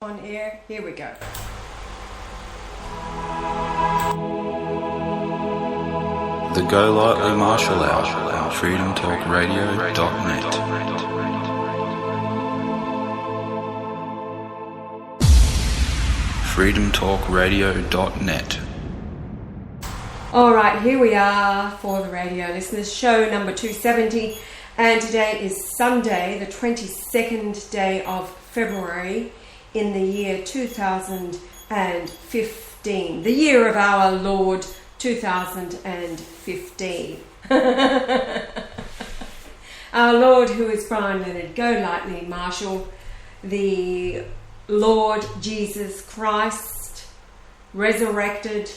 On air, here we go. The Go Lightly Martial Hour on freedomtalkradio.net. freedomtalkradio.net. Alright, here we are for the radio listeners, show number 270, and today is Sunday, the 22nd day of February in the year 2015, the year of our Lord 2015. Our Lord, who is Brian Leonard Golightly Marshall, the Lord Jesus Christ, resurrected,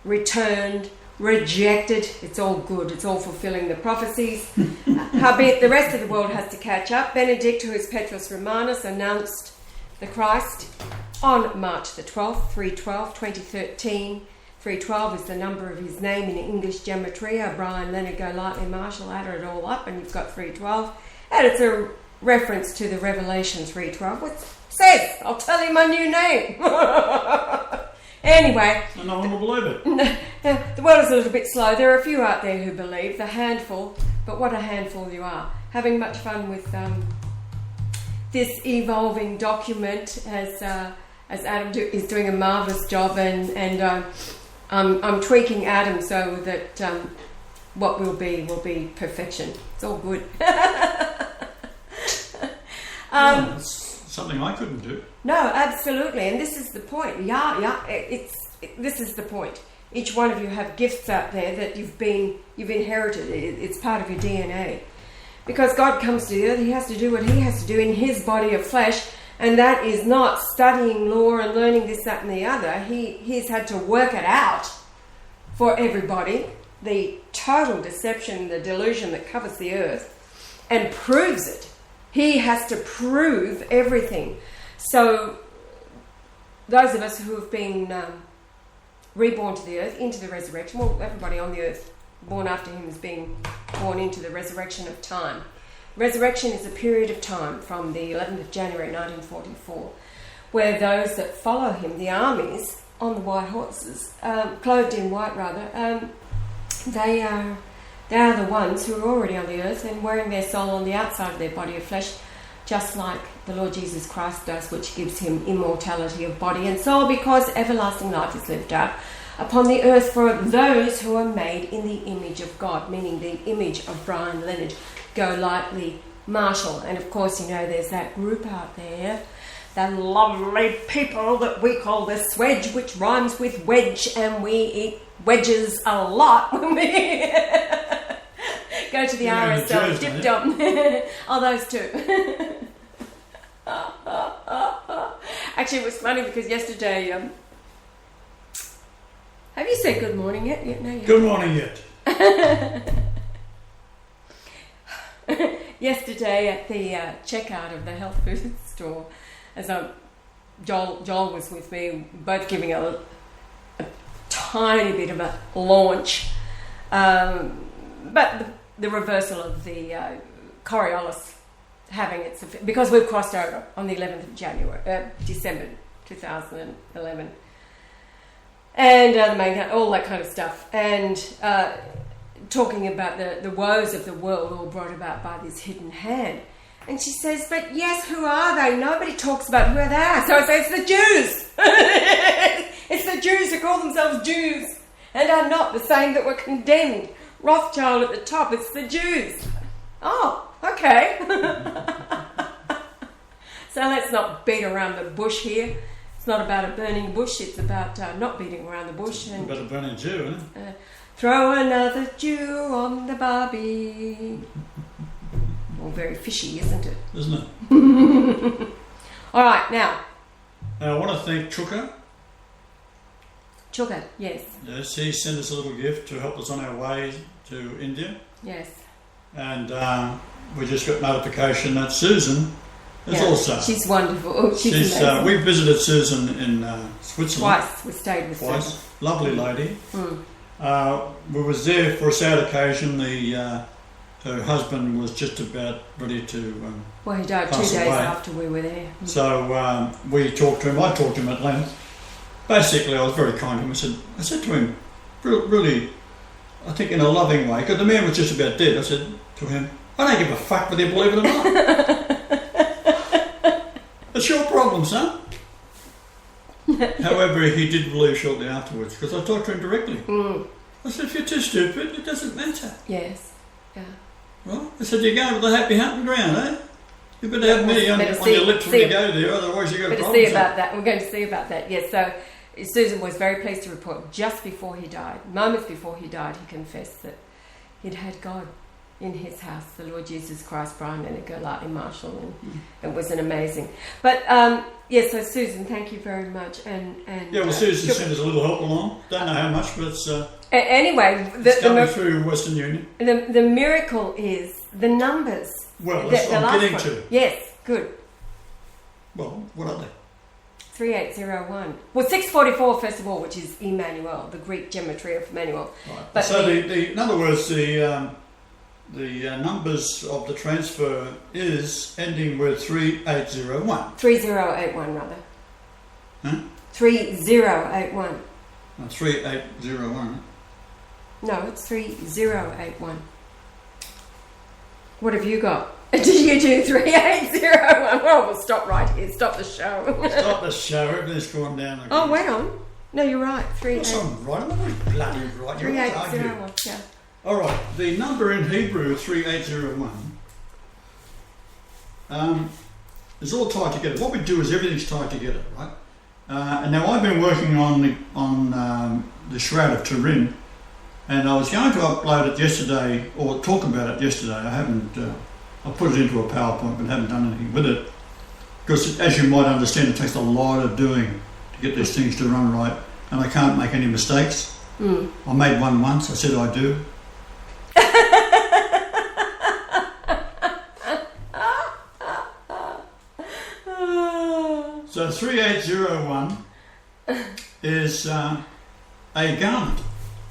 returned, rejected. It's all good. It's all fulfilling the prophecies. Howbeit the rest of the world has to catch up. Benedict, who is Petrus Romanus, announced the Christ on March the 12th, 312, 2013. 312 is the number of his name in English gematria. Brian Leonard Golightly Marshall added it all up and you've got 312. And it's a reference to the Revelation 312, which says, I'll tell you my new name. Anyway. And no one will believe it. The world is a little bit slow. There are a few out there who believe, the handful, but what a handful you are. Having much fun with this evolving document as Adam is doing a marvellous job, and I'm tweaking Adam so that what will be perfection. It's all good. It's something I couldn't do. No, absolutely, and this is the point. This is the point. Each one of you have gifts out there that you've inherited. It's part of your DNA. Because God comes to the earth, he has to do what he has to do in his body of flesh, and that is not studying law and learning this, that and the other. He's had to work it out for everybody, the total deception, the delusion that covers the earth, and proves it. He has to prove everything. So those of us who have been reborn to the earth, into the resurrection, well, everybody on the earth born after him is being born into the resurrection of time. Resurrection is a period of time from the 11th of January 1944, where those that follow him, the armies on the white horses, clothed in white rather, they are the ones who are already on the earth and wearing their soul on the outside of their body of flesh, just like the Lord Jesus Christ does, which gives him immortality of body and soul, because everlasting life is lived out upon the earth for those who are made in the image of God, meaning the image of Brian Leonard Golightly Marshall. And of course, you know, there's that group out there, the lovely people that we call the Swedge, which rhymes with wedge, and we eat wedges a lot when we go to the RSL dip dom. Oh, those two. Actually, it was funny because yesterday, have you said good morning yet? No, good morning yet. Yesterday at the checkout of the health food store, as Joel was with me, both giving a tiny bit of a launch, but the reversal of the Coriolis having its effect, because we've crossed over on the 11th of December 2011. And the main, all that kind of stuff, and talking about the woes of the world all brought about by this hidden hand. And she says, but yes, who are they? Nobody talks about who they are. So I say, it's the Jews. It's the Jews who call themselves Jews and are not the same that were condemned. Rothschild at the top, it's the Jews. Oh, okay. So let's not beat around the bush here. It's not about a burning bush, it's about not beating around the bush. It's about a burning Jew, isn't it? Throw another Jew on the barbie. All very fishy, isn't it? Isn't it? All right, now. I want to thank Chuka. Chuka, yes. Yes, he sent us a little gift to help us on our way to India. Yes. And we just got notification that Susan is also. She's wonderful. Oh, she's amazing. We visited Susan in Switzerland. Twice. We stayed with Susan. Lovely lady. Mm. We was there for a sad occasion. The her husband was just about ready to Well, he died 2 pass days away. after we were there. So we talked to him. I talked to him at length. Basically, I was very kind to him. I said to him, really, I think in a loving way, because the man was just about dead. I said to him, I don't give a fuck whether you believe it or not. It's your problem, son. However, he did believe shortly afterwards, because I talked to him directly. I said, if you're too stupid, it doesn't matter. Yes. Yeah. Well, I said, you're going with the happy hunting ground, eh? You better have me on your lips when you go there, otherwise you've got a problem. See about that. We're going to see about that. Yes. So Susan was very pleased to report just before he died, moments before he died, he confessed that he'd had God in his house, the Lord Jesus Christ, Brian and Golightly Marshall, and it was an amazing. But yes, so Susan, thank you very much. And yeah, well, Susan sent us a little help along. Don't know how much, but it's anyway, it's coming through Western Union. The miracle is the numbers. Well, that's what I'm getting to. Yes, good. Well, what are they? 3801. Well, 644 first of all, which is Emmanuel, the Greek gematry of Emmanuel. Right. But so in other words, the numbers of the transfer is ending with 3801. 3081 rather. Huh? 3081. 3801. No, it's 3081. What have you got? Did you do 3801? Well, we'll stop right here. Stop the show. Stop the show. Everything's gone down. Oh, wait on. No, you're right. I'm right. I'm not bloody right. 3801. Yeah. All right. The number in Hebrew 3801 is all tied together. What we do is everything's tied together, right? And now I've been working on the Shroud of Turin, and I was going to upload it yesterday or talk about it yesterday. I haven't. I put it into a PowerPoint, but haven't done anything with it because, as you might understand, it takes a lot of doing to get these things to run right, and I can't make any mistakes. I made one once. I said I do. So 3801 is a garment,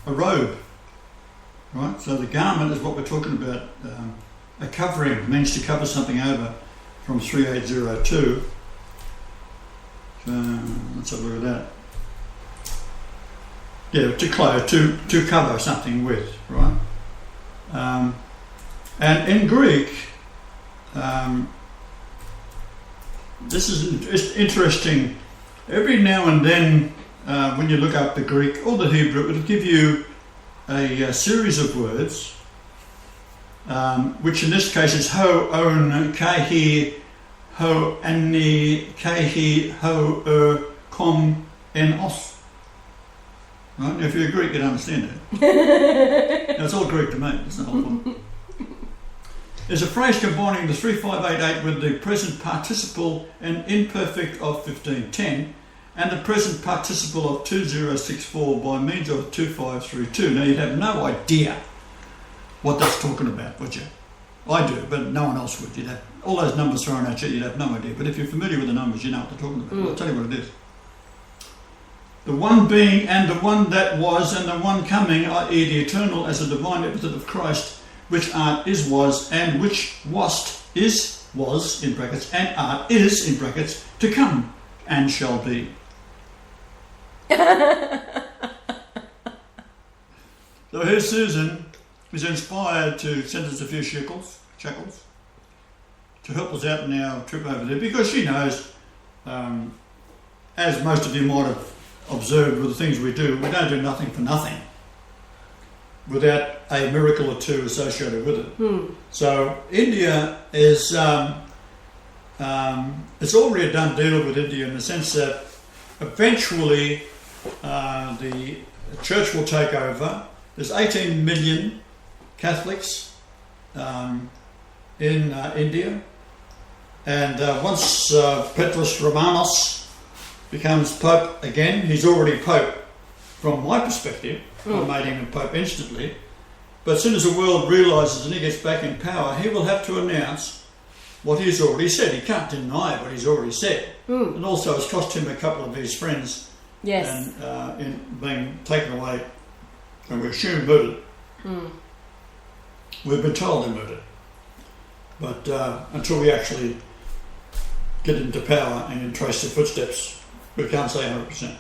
a robe, right? So the garment is what we're talking about. A covering means to cover something over from 3802. So let's have a look at that. Yeah, to clothe, to cover something with, right? And in Greek, this is interesting. Every now and then, when you look up the Greek or the Hebrew, it'll give you a series of words, which in this case is ho, on, kahi, ho, ani, kahi, ho, kom, en, os. Right? Now, if you're Greek, you'd understand it. Now, it's all Greek to me. It's not a problem. There's a phrase combining the 3588 with the present participle and imperfect of 1510 and the present participle of 2064 by means of 2532. Now, you'd have no idea what that's talking about, would you? I do, but no one else would. You'd have all those numbers thrown at you, you'd have no idea. But if you're familiar with the numbers, you know what they're talking about. I'll tell you what it is. The one being and the one that was and the one coming, i.e. the eternal as a divine epithet of Christ, which art is, was, and which wast is, was, in brackets, and art is, in brackets, to come, and shall be. So here's Susan, who's inspired to send us a few shekels, to help us out in our trip over there, because she knows, as most of you might have observed with the things we do, we don't do nothing for nothing without a miracle or two associated with it. So India is, it's already a done deal with India in the sense that eventually the church will take over. There's 18 million Catholics in India, and once Petrus Romanus becomes Pope again, he's already Pope from my perspective. I made him a Pope instantly. But as soon as the world realises and he gets back in power, he will have to announce what he's already said. He can't deny what he's already said. And also it's cost him a couple of his friends and in being taken away and we assume murdered. We've been told they're murdered. But until we actually get into power and trace their footsteps, we can't say 100%.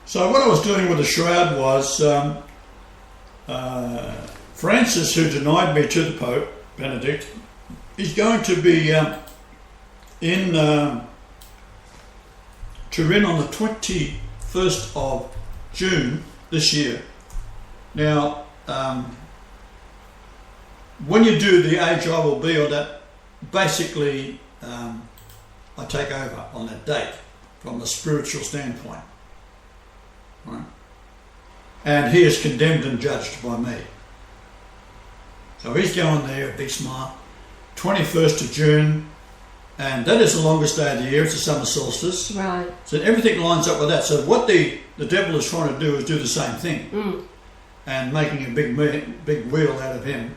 So what I was doing with the shroud was Francis, who denied me to the Pope, Benedict, is going to be in Turin on the 21st of June this year. Now, when you do the age I will be, or that, basically I take over on that date from the spiritual standpoint. Right? And he is condemned and judged by me. So he's going there, a big smile, 21st of June, and that is the longest day of the year. It's the summer solstice. Right. So everything lines up with that. So what the devil is trying to do is do the same thing, and making a big wheel out of him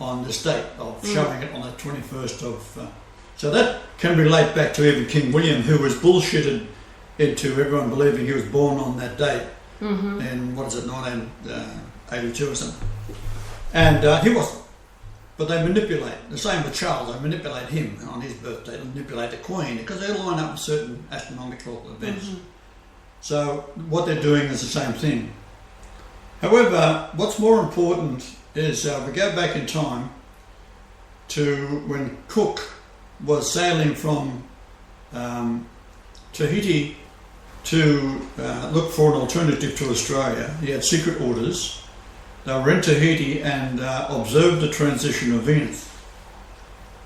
on this date of showing it on the 21st of... so that can relate back to even King William, who was bullshitted into everyone believing he was born on that date in, 1982 or something. And he wasn't. But they manipulate. The same with Charles. They manipulate him on his birthday. They manipulate the Queen because they line up with certain astronomical events. So what they're doing is the same thing. However, what's more important is we go back in time to when Cook was sailing from Tahiti to look for an alternative to Australia. He had secret orders. They were in Tahiti and observed the transition of Venus.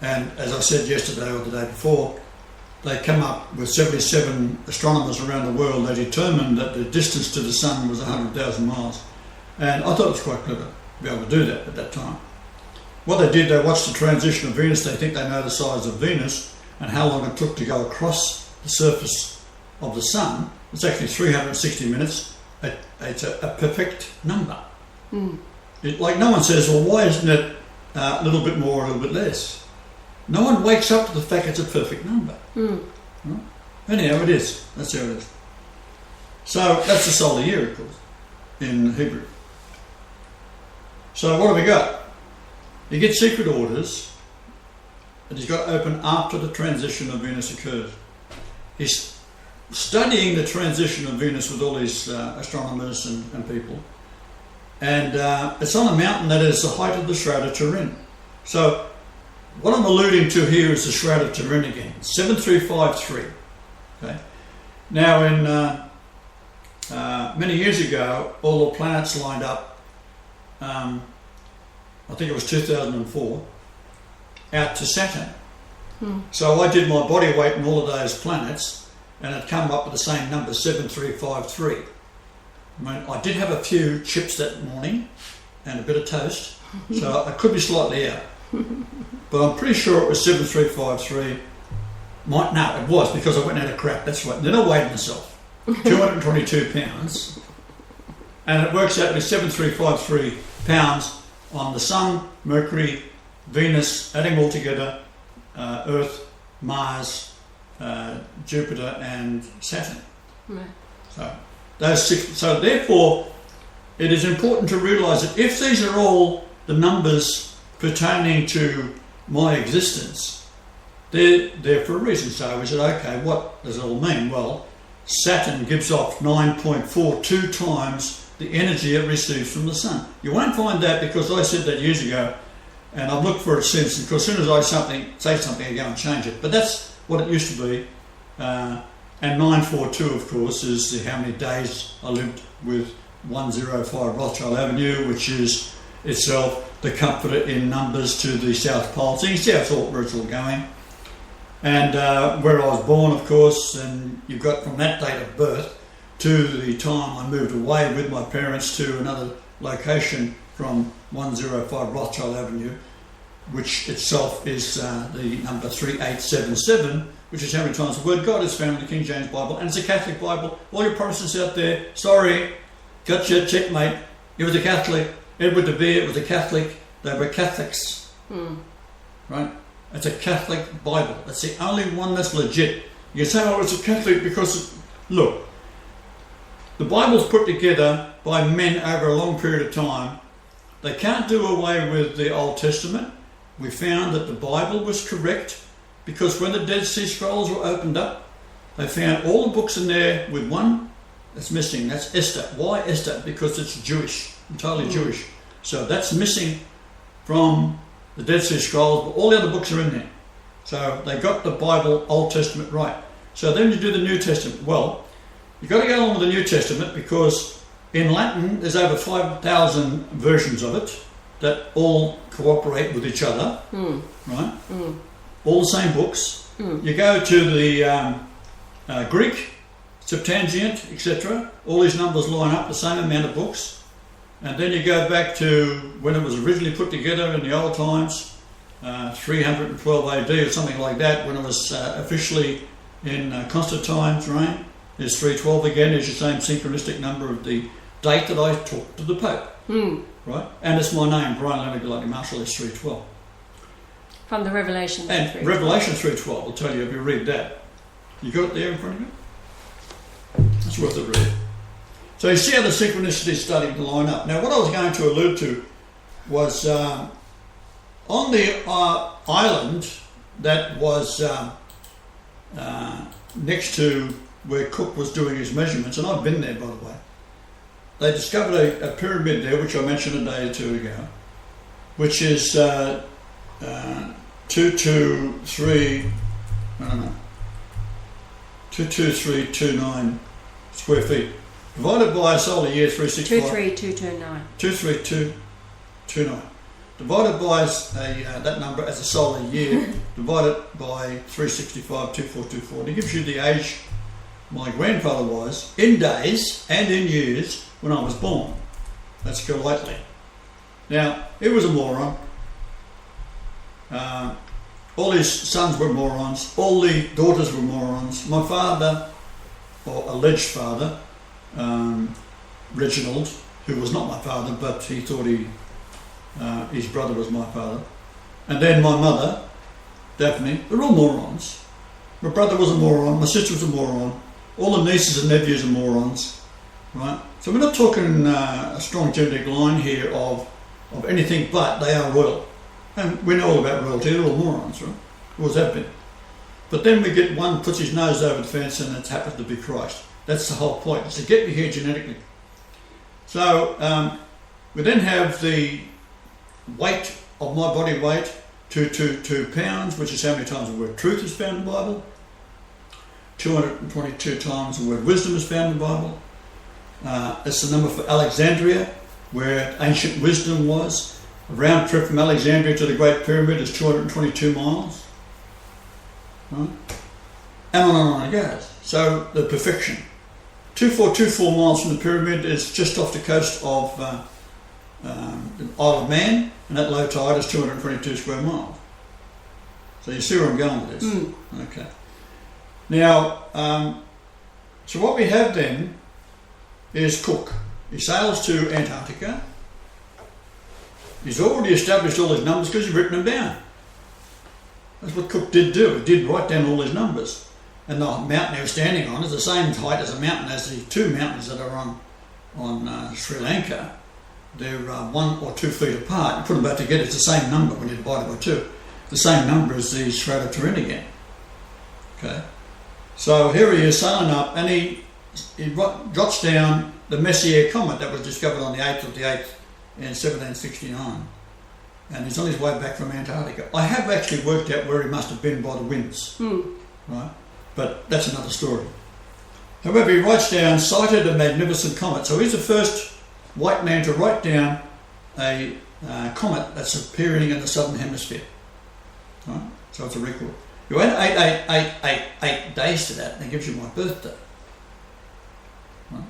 And as I said yesterday or the day before, they come up with 77 astronomers around the world. They determined that the distance to the sun was 100,000 miles. And I thought it was quite clever to be able to do that at that time. What they did, they watched the transition of Venus. They think they know the size of Venus and how long it took to go across the surface of the sun. It's actually 360 minutes. It's a perfect number. Like no one says, well, why isn't it a little bit more or a little bit less? No one wakes up to the fact it's a perfect number. Right? Anyhow, it is. That's how it is. So that's the solar year, of course, in Hebrew. So what have we got? You get secret orders that he's got to open after the transition of Venus occurs. He's studying the transition of Venus with all these astronomers and people. And it's on a mountain that is the height of the Shroud of Turin. So what I'm alluding to here is the Shroud of Turin again, 7353. Okay. Now, in many years ago, all the planets lined up. I think it was 2004, out to Saturn. So I did my body weight in all of those planets, and it come up with the same number, 7353. I mean, I did have a few chips that morning and a bit of toast, so I could be slightly out. But I'm pretty sure it was 7353. No, it was, because I went out of crap, that's right. Then I weighed myself, 222 pounds, and it works out to be 7353 pounds on the Sun, Mercury, Venus, adding all together, Earth, Mars, Jupiter and Saturn. Right. So those six. So therefore, it is important to realise that if these are all the numbers pertaining to my existence, they're there for a reason. So we said, okay, what does it all mean? Well, Saturn gives off 9.42 times the energy it receives from the Sun. You won't find that, because I said that years ago, and I've looked for it since, because as soon as I say something, I go and change it. But that's what it used to be. And 942, of course, is how many days I lived with 105 Rothschild Avenue, which is itself the comforter in numbers to the South Pole. So you can see where it's all going. And where I was born, of course, and you've got from that date of birth to the time I moved away with my parents to another location from 105 Rothschild Avenue, which itself is the number 3877, which is how many times the word God is found in the King James Bible, and it's a Catholic Bible. All your Protestants out there, sorry, gotcha, checkmate. It was a Catholic. Edward de Vere was a Catholic. They were Catholics, right? It's a Catholic Bible. It's the only one that's legit. You say, oh, it's a Catholic because, look, the Bible's put together by men over a long period of time They can't do away with the Old Testament. We found that the Bible was correct because when the Dead Sea Scrolls were opened up, they found all the books in there with one that's missing. That's Esther. Why Esther? Because it's Jewish, entirely Jewish. So that's missing from the Dead Sea Scrolls, but all the other books are in there. So they got the Bible, Old Testament right. So then you do the New Testament. Well, you've got to go along with the New Testament because in Latin there's over 5,000 versions of it that all cooperate with each other, right? All the same books. You go to the Greek, Septuagint, etc. All these numbers line up, the same amount of books. And then you go back to when it was originally put together in the old times, 312 AD or something like that, when it was officially in Constantine's reign. There's 312 again, is the same synchronistic number of the date that I talked to the Pope. Right? And it's my name, Brian Leonard Galati Marshall, is 312. From the Revelation 3:12. And Revelation 3:12 will tell you if you read that. You got it there in front of you? It's worth a read. So you see how the synchronicity is starting to line up. Now what I was going to allude to was on the island that was next to where Cook was doing his measurements, and I've been there by the way, they discovered a pyramid there, which I mentioned a day or two ago, which is 22329 square feet, divided by a solar year 365. 23229. 23229. Divided by that number as a solar year, divided by 365, 2424. And it gives you the age my grandfather was in days and in years when I was born. Let's go lightly. Now, he was a moron. All his sons were morons. All the daughters were morons. My father, or alleged father, Reginald, who was not my father, but he thought his brother was my father. And then my mother, Daphne, they're all morons. My brother was a moron. My sister was a moron. All the nieces and nephews are morons. Right? So we're not talking a strong genetic line here of anything but they are royal. And we know all about royalty, they're all morons, right? Always have been. But then we get one puts his nose over the fence and it happens to be Christ. That's the whole point, is to get you here genetically. So we then have the weight of my body weight, 222 pounds, which is how many times the word truth is found in the Bible. 222 times the word wisdom is found in the Bible. It's the number for Alexandria, where ancient wisdom was. A round trip from Alexandria to the Great Pyramid is 222 miles. Right? And on it goes. So the perfection. 2424 miles from the pyramid is just off the coast of the Isle of Man, and that low tide is 222 square miles. So you see where I'm going with this. Okay. Now, so what we have then is Cook. He sails to Antarctica. He's already established all his numbers because he's written them down. That's what Cook did do. He did write down all his numbers. And the mountain he was standing on is the same height as a mountain as the two mountains that are on Sri Lanka. They're 1 or 2 feet apart. You put them both together, it's the same number when you divide it by 2. The same number as the Shroud of Turin again. Okay. So here he is sailing up, and he jots down the Messier comet that was discovered on the 8th of the 8th in 1769. And he's on his way back from Antarctica. I have actually worked out where he must have been by the winds. Right? But that's another story. However, he writes down, sighted a magnificent comet. So he's the first white man to write down a comet that's appearing in the southern hemisphere. Right? So it's a record. You add 8 days to that, and it gives you my birthday. Right?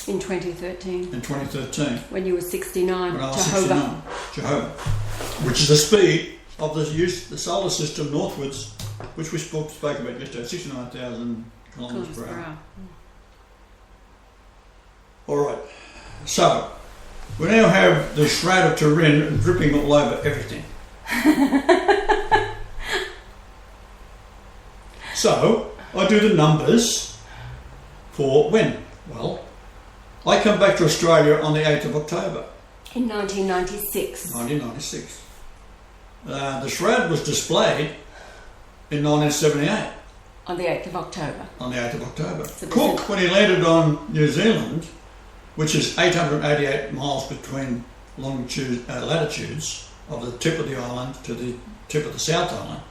In 2013. In 2013. When you were 69. When I was Jehovah. 69. Jehovah. Which is the speed of the solar system northwards, which we spoke about yesterday, 69,000 kilometres per hour. Alright, so we now have the Shroud of Turin dripping all over everything. So, I do the numbers for when? Well, I come back to Australia on the 8th of October. In 1996. 1996. The shroud was displayed in 1978. On the 8th of October. On the 8th of October. So Cook, when he landed on New Zealand, which is 888 miles between latitudes of the tip of the island to the tip of the South Island.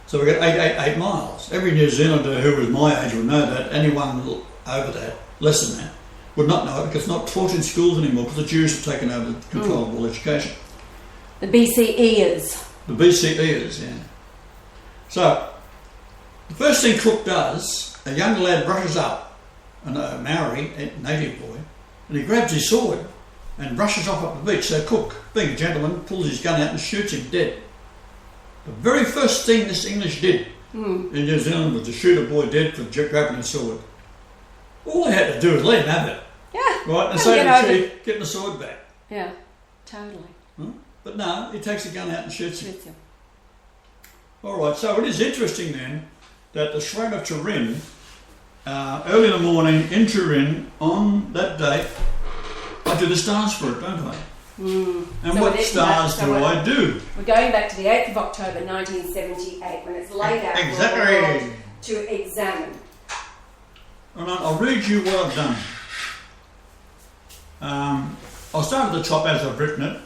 So we got 888 miles. Every New Zealander who was my age would know that. Anyone over that, less than that, would not know it because it's not taught in schools anymore because the Jews have taken over the control of all education. The BCEers. The BCEers, yeah. So, the first thing Cook does, a young lad rushes up, a Maori, a native boy, and he grabs his sword and rushes off up the beach. So Cook, being a gentleman, pulls his gun out and shoots him dead. The very first thing this English did in New Zealand was to shoot a boy dead for grabbing a sword. All they had to do was let him have it. Yeah. Right? And say to the chief, get the sword back. Yeah, totally. But no, he takes the gun out and shoots him. Shoots him. All right, so it is interesting then that the Shrine of Turin, early in the morning in Turin, on that date, I do the stars for it, don't I? And So what stars do I do? We're going back to the 8th of October 1978 when it's laid out for the Exactly. world to examine. And I'll read you what I've done. I'll start at the top as I've written it.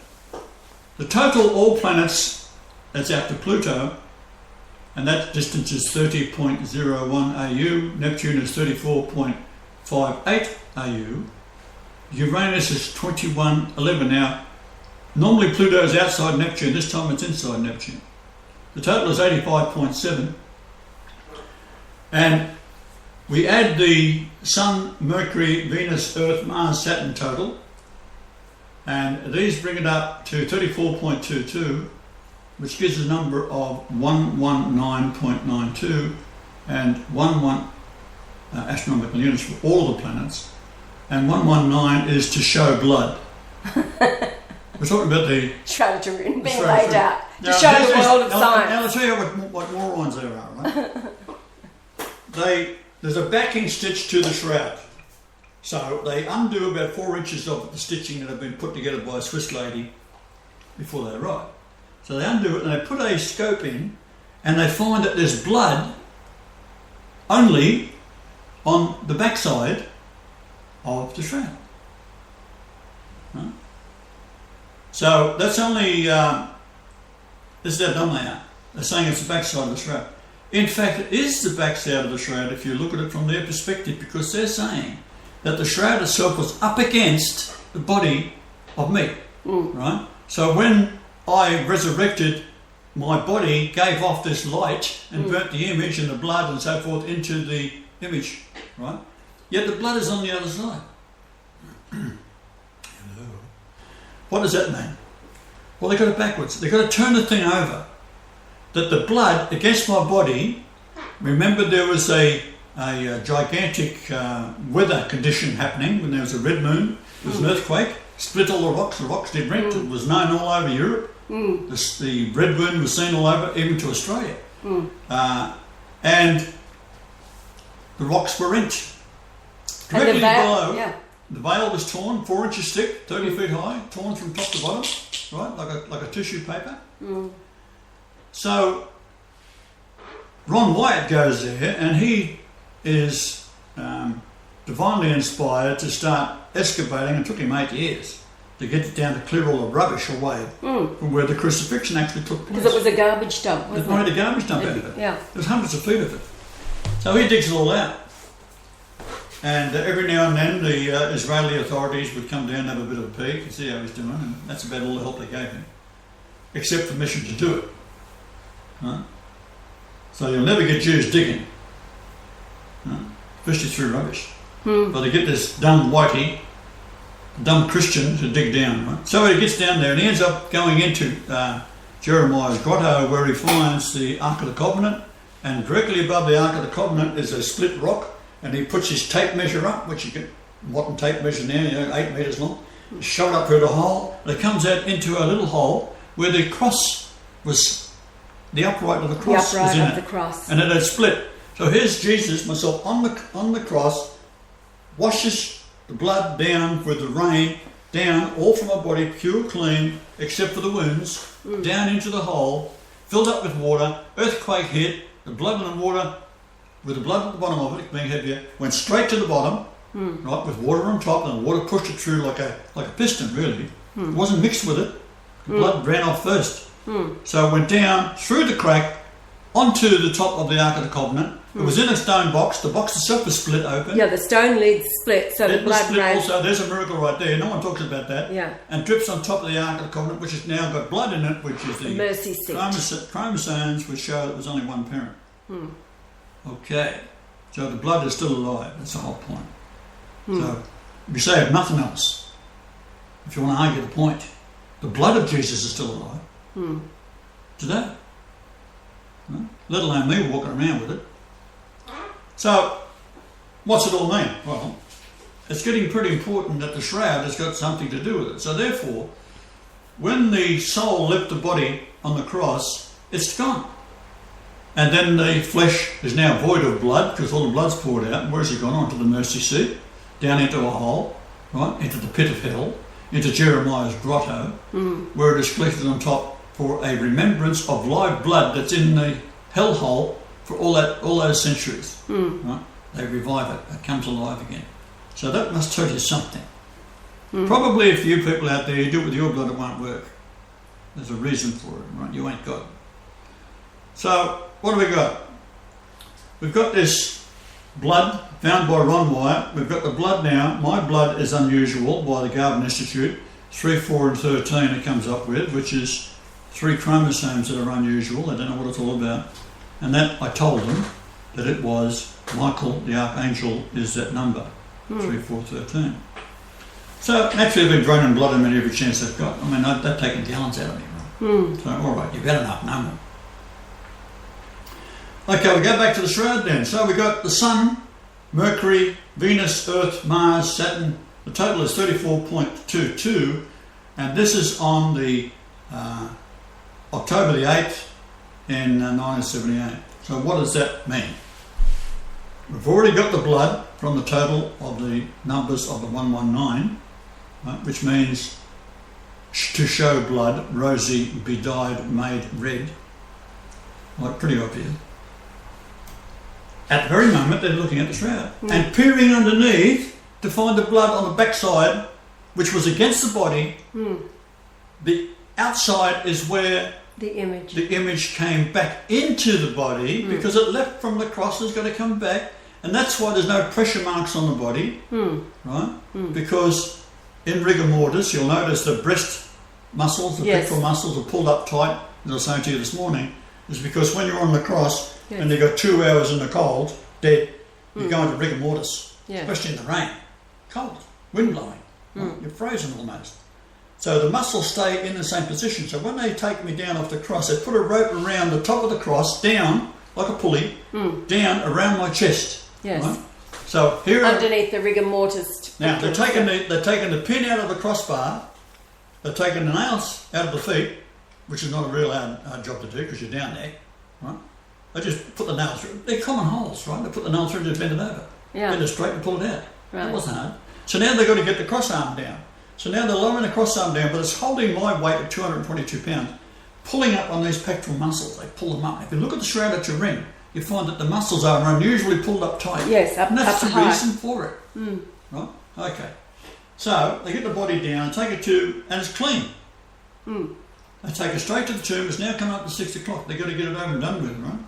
The total all planets that's out to Pluto, and that distance is 30.01 AU, Neptune is 34.58 AU, Uranus is 2111. Now, normally Pluto is outside Neptune, this time it's inside Neptune. The total is 85.7, and we add the Sun, Mercury, Venus, Earth, Mars, Saturn total, and these bring it up to 34.22, which gives a number of 119.92 and 11 astronomical units for all the planets, and 119 is to show blood. We're talking about the Shroud of Turin being Shroud of laid Turin. out to Now, show the world of now, science. Now, I'll tell you what morons there are, right? There's a backing stitch to the shroud. So they undo about 4 inches of the stitching that had been put together by a Swiss lady before they arrived. So they undo it and they put a scope in and they find that there's blood only on the backside of the shroud. Right? So that's only, this is how dumb they are. They're saying it's the backside of the shroud. In fact, it is the backside of the shroud if you look at it from their perspective, because they're saying that the shroud itself was up against the body of me, right? So when I resurrected, my body gave off this light and burnt the image and the blood and so forth into the image, right? Yet the blood is on the other side. Hello. What does that mean? Well, they got it backwards. They've got to turn the thing over. That the blood against my body, remember there was a gigantic weather condition happening when there was a red moon, there was an earthquake, split all the rocks did rent, it was known all over Europe, the red moon was seen all over, even to Australia, and the rocks were rent. Directly below, the veil was torn, 4 inches thick, 30 feet high, torn from top to bottom, right, like a tissue paper. So Ron Wyatt goes there and he is divinely inspired to start excavating. It took him 8 years to get it down to clear all the rubbish away from where the crucifixion actually took place. Because it was a garbage dump, wasn't it? It made a garbage dump out of it. Yeah. There's hundreds of feet of it. So he digs it all out. And every now and then the Israeli authorities would come down and have a bit of a peek and see how he's doing, and that's about all the help they gave him. Except permission to do it. Right? So you'll never get Jews digging, right? Especially through rubbish. But they get this dumb whitey, dumb Christian to dig down. Right? So he gets down there and he ends up going into Jeremiah's grotto where he finds the Ark of the Covenant, and directly above the Ark of the Covenant is a split rock, and he puts his tape measure up, which you can, modern tape measure now, 8 metres long, shove it up through the hole, and it comes out into a little hole where the cross was, the upright of the cross was in it, and it had split. So here's Jesus, myself, on the cross, washes the blood down with the rain, down, all from my body, pure, clean, except for the wounds, down into the hole, filled up with water, earthquake hit, the blood and the water, with the blood at the bottom of it being heavier, went straight to the bottom, right, with water on top, and the water pushed it through like a piston, really. It wasn't mixed with it. The blood ran off first. So it went down through the crack onto the top of the Ark of the Covenant. It was in a stone box. The box itself was split open. Yeah, the stone lid split, so the blood ran. Also, there's a miracle right there. No one talks about that. Yeah. And drips on top of the Ark of the Covenant, which has now got blood in it, which is the mercy seat. Chromosomes, which show that there was only one parent. Okay. So the blood is still alive. That's the whole point. So if you say nothing else, if you want to argue the point, the blood of Jesus is still alive today. No? Let alone me walking around with it. So, what's it all mean? Well, it's getting pretty important that the shroud has got something to do with it. So therefore, when the soul left the body on the cross, it's gone. And then the flesh is now void of blood because all the blood's poured out. And where's it gone? Onto the mercy seat, down into a hole, right, into the pit of hell, into Jeremiah's grotto, where it is collected on top for a remembrance of live blood that's in the hellhole for all those centuries. Right? They revive it. It comes alive again. So that must tell you something. Probably a few people out there, you do it with your blood, it won't work. There's a reason for it, right? You ain't God. So, what do we got? We've got this blood found by Ron Wyatt. We've got the blood now. My blood is unusual by the Garden Institute. 3, 4 and 13 it comes up with, which is 3 chromosomes that are unusual. They don't know what it's all about. And that, I told them that it was Michael, the Archangel, is that number. 3, 4, 13. So, naturally, they've been draining blood in me every chance they've got. I mean, they've taken gallons out of me. Right? So, all right, you've had enough, no more. Okay, we go back to the shroud then. So we've got the Sun, Mercury, Venus, Earth, Mars, Saturn. The total is 34.22, and this is on the October the 8th in 1978. So what does that mean? We've already got the blood from the total of the numbers of the 119, right, which means to show blood, rosy, bedyed, made red. Like, pretty obvious. At the very moment, they're looking at the shroud and peering underneath to find the blood on the backside, which was against the body. The outside is where the image came back into the body because it left from the cross. It's got to come back, and that's why there's no pressure marks on the body, right? Because in rigor mortis, you'll notice the breast muscles, the pectoral muscles are pulled up tight. As I was saying to you this morning, is because when you're on the cross. Yes. And you've got 2 hours in the cold, dead, you go into rigor mortis, especially in the rain. Cold, wind blowing, right? You're frozen almost. So the muscles stay in the same position. So when they take me down off the cross, they put a rope around the top of the cross, down, like a pulley, down around my chest. Yes. Right? So here underneath the rigor mortis. Now they're taking the pin out of the crossbar, they're taking the nails out of the feet, which is not a real hard job to do because you're down there, right? They just put the nails through. They're common holes, right? They put the nails through and just bend it over. Bend it straight and pull it out. Right. That wasn't hard. So now they've got to get the cross arm down. So now they're lowering the cross arm down, but it's holding my weight of 222 pounds, pulling up on these pectoral muscles. They pull them up. If you look at the shroud at your ring, you find that the muscles are unusually pulled up tight. Yes, up and that's up the high. reason for it. Right? Okay. So they get the body down, take it to, and it's clean. They take it straight to the tomb. It's now coming up to 6 o'clock. They've got to get it over and done with, right?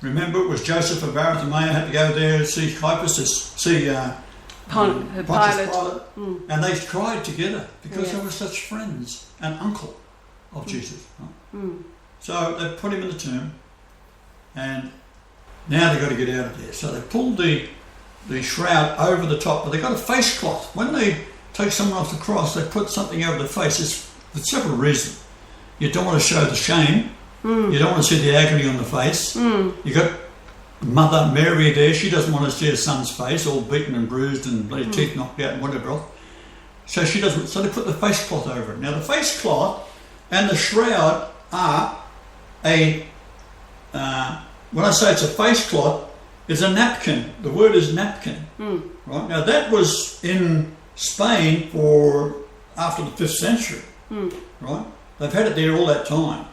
Remember, it was Joseph of Arimathea had to go there to see Caiaphas, to see Pontius Pilate, and they cried together because they were such friends and uncle of Jesus. Right? So they put him in the tomb, and now they've got to get out of there. So they pulled the shroud over the top, but they've got a face cloth. When they take someone off the cross, they put something over the face. It's for several reasons. You don't want to show the shame. You don't want to see the agony on the face. You got Mother Mary there. She doesn't want to see her son's face all beaten and bruised and bloody teeth knocked out and whatever else. So she doesn't. So they put the face cloth over it. Now the face cloth and the shroud are a. When I say it's a face cloth, it's a napkin. The word is napkin. Right now that was in Spain for after the 5th century, right? They've had it there all that time.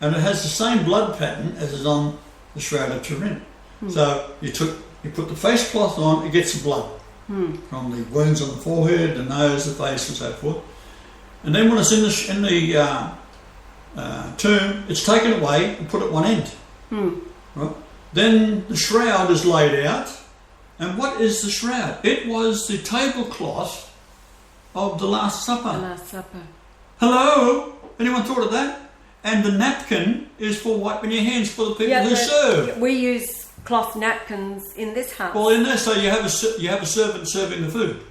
And it has the same blood pattern as is on the Shroud of Turin. So you put the face cloth on, it gets the blood from the wounds on the forehead, the nose, the face, and so forth. And then when it's in the tomb, it's taken away and put at one end. Right? Then the shroud is laid out. And what is the shroud? It was the tablecloth of the Last Supper. The Last Supper. Hello? Anyone thought of that? And the napkin is for wiping your hands for the people who serve. We use cloth napkins in this house. Well, in there, so you have a servant serving the food,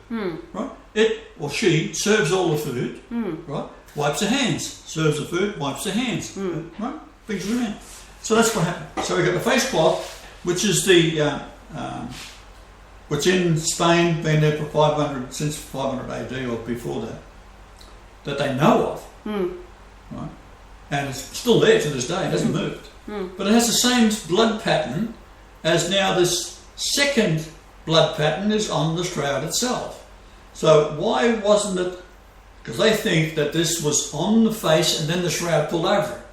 right? It or she serves all the food, right? Wipes her hands, serves the food, wipes her hands, right? Brings it around. So that's what happened. So we got the face cloth, which is the which in Spain been there for since 500 AD or before that they know of, right? And it's still there to this day. It hasn't moved, but it has the same blood pattern as now this second blood pattern is on the shroud itself. So why wasn't it? Because they think that this was on the face and then the shroud pulled over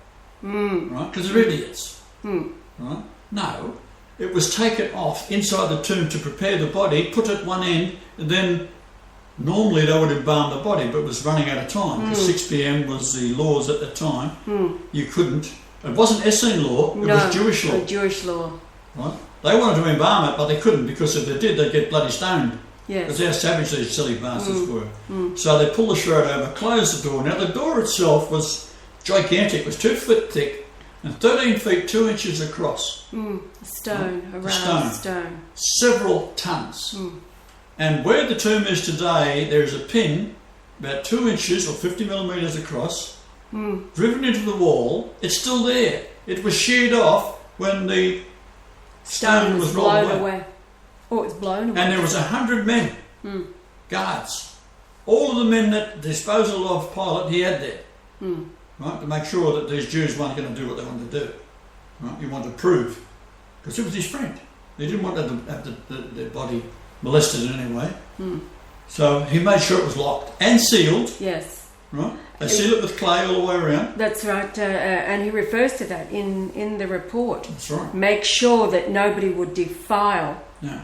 it, right? Because they're idiots, right? No, it was taken off inside the tomb to prepare the body, put at one end, and then normally they would embalm the body, but it was running out of time because 6 p.m. was the laws at the time. You couldn't. It wasn't Essene law; it was Jewish law. Jewish law. Right? They wanted to embalm it, but they couldn't because if they did, they'd get bloody stoned. Yes. That's how savage these silly bastards were. So they pulled the shroud over, closed the door. Now the door itself was gigantic. It was 2 foot thick and 13 feet 2 inches across. Stone, a round stone. Several tons. And where the tomb is today, there is a pin about 2 inches or 50 millimetres across, driven into the wall. It's still there. It was sheared off when the stone was rolled away. Oh, it was blown away. And there was 100 men, guards. All of the men that disposal of Pilate he had there, right, to make sure that these Jews weren't going to do what they wanted to do. Right? He wanted to prove, because it was his friend. He didn't want them to have their body molested in any way. So he made sure it was locked and sealed. Yes. Right? They seal it with clay all the way around. That's right, and he refers to that in the report. That's right. Make sure that nobody would defile. Yeah.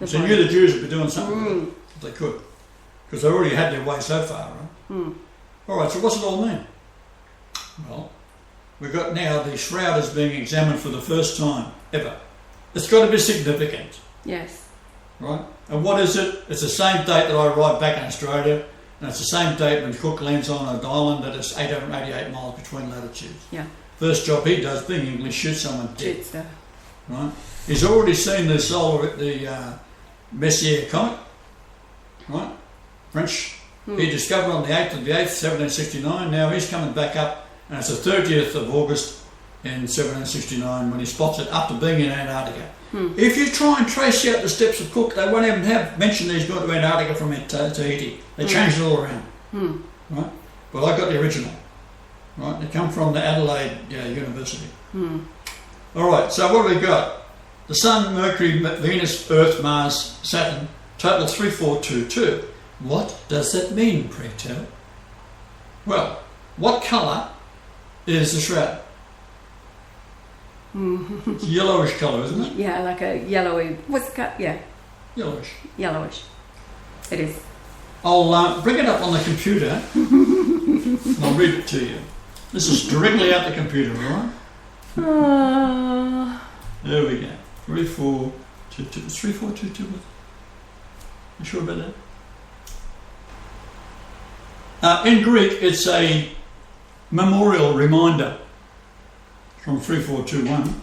So he knew the Jews would be doing something with it, if they could, because they already had their way so far, right? All right, so what's it all mean? Well, we've got now the shroud is being examined for the first time ever. It's got to be significant. Yes. Right? And what is it? It's the same date that I arrived back in Australia, and it's the same date when Cook lands on an island that is 888 miles between latitudes. Yeah. First job he does, being English, shoots someone dead. Shoots them. Right? He's already seen the Messier comet, right? French. He discovered on the 8th of the 8th, 1769. Now he's coming back up, and it's the 30th of August in 1769 when he spots it after being in Antarctica. If you try and trace out the steps of Cook, they won't even have mentioned he's gone to Antarctica from Tahiti. They changed it all around, right? But I got the original, right? They come from the Adelaide University. All right, so what have we got? The Sun, Mercury, Venus, Earth, Mars, Saturn, total 3422. What does that mean, pray tell? Well, what colour is the shroud? It's a yellowish colour, isn't it? Yeah, like a yellowy. What's the cut? Yeah. Yellowish. Yellowish. It is. I'll bring it up on the computer and I'll read it to you. This is directly out the computer, all right? There we go. 3422. It's 3422. You sure about that? In Greek, it's a memorial reminder from 3421.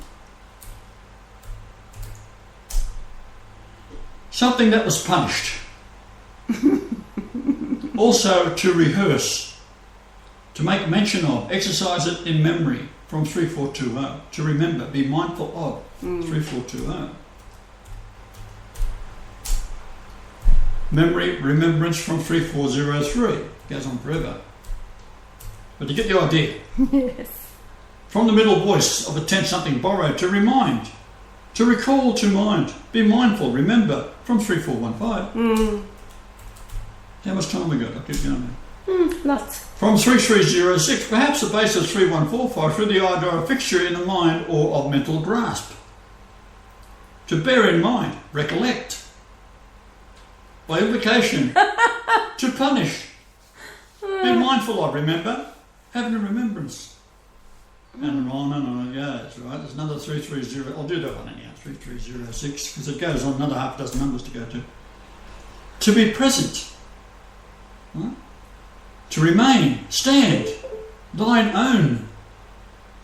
Something that was punished. Also to rehearse, to make mention of, exercise it in memory from 3420. To remember, be mindful of 3420. Memory, remembrance from 3403. Goes on forever. But you get the idea. Yes. From the middle voice of a tense something borrowed, to remind, to recall to mind, be mindful, remember, from 3415. How much time we got? I'll keep going. Lots. From 3306, perhaps the base of 3145 through the idea of fixture in the mind or of mental grasp. To bear in mind, recollect. By implication, to punish. Be mindful of, remember. Having a remembrance. And on it goes, right? There's another 330. I'll do that one anyhow, 3306, because it goes on another half dozen numbers to go to. To be present. Right? To remain, stand, thine own,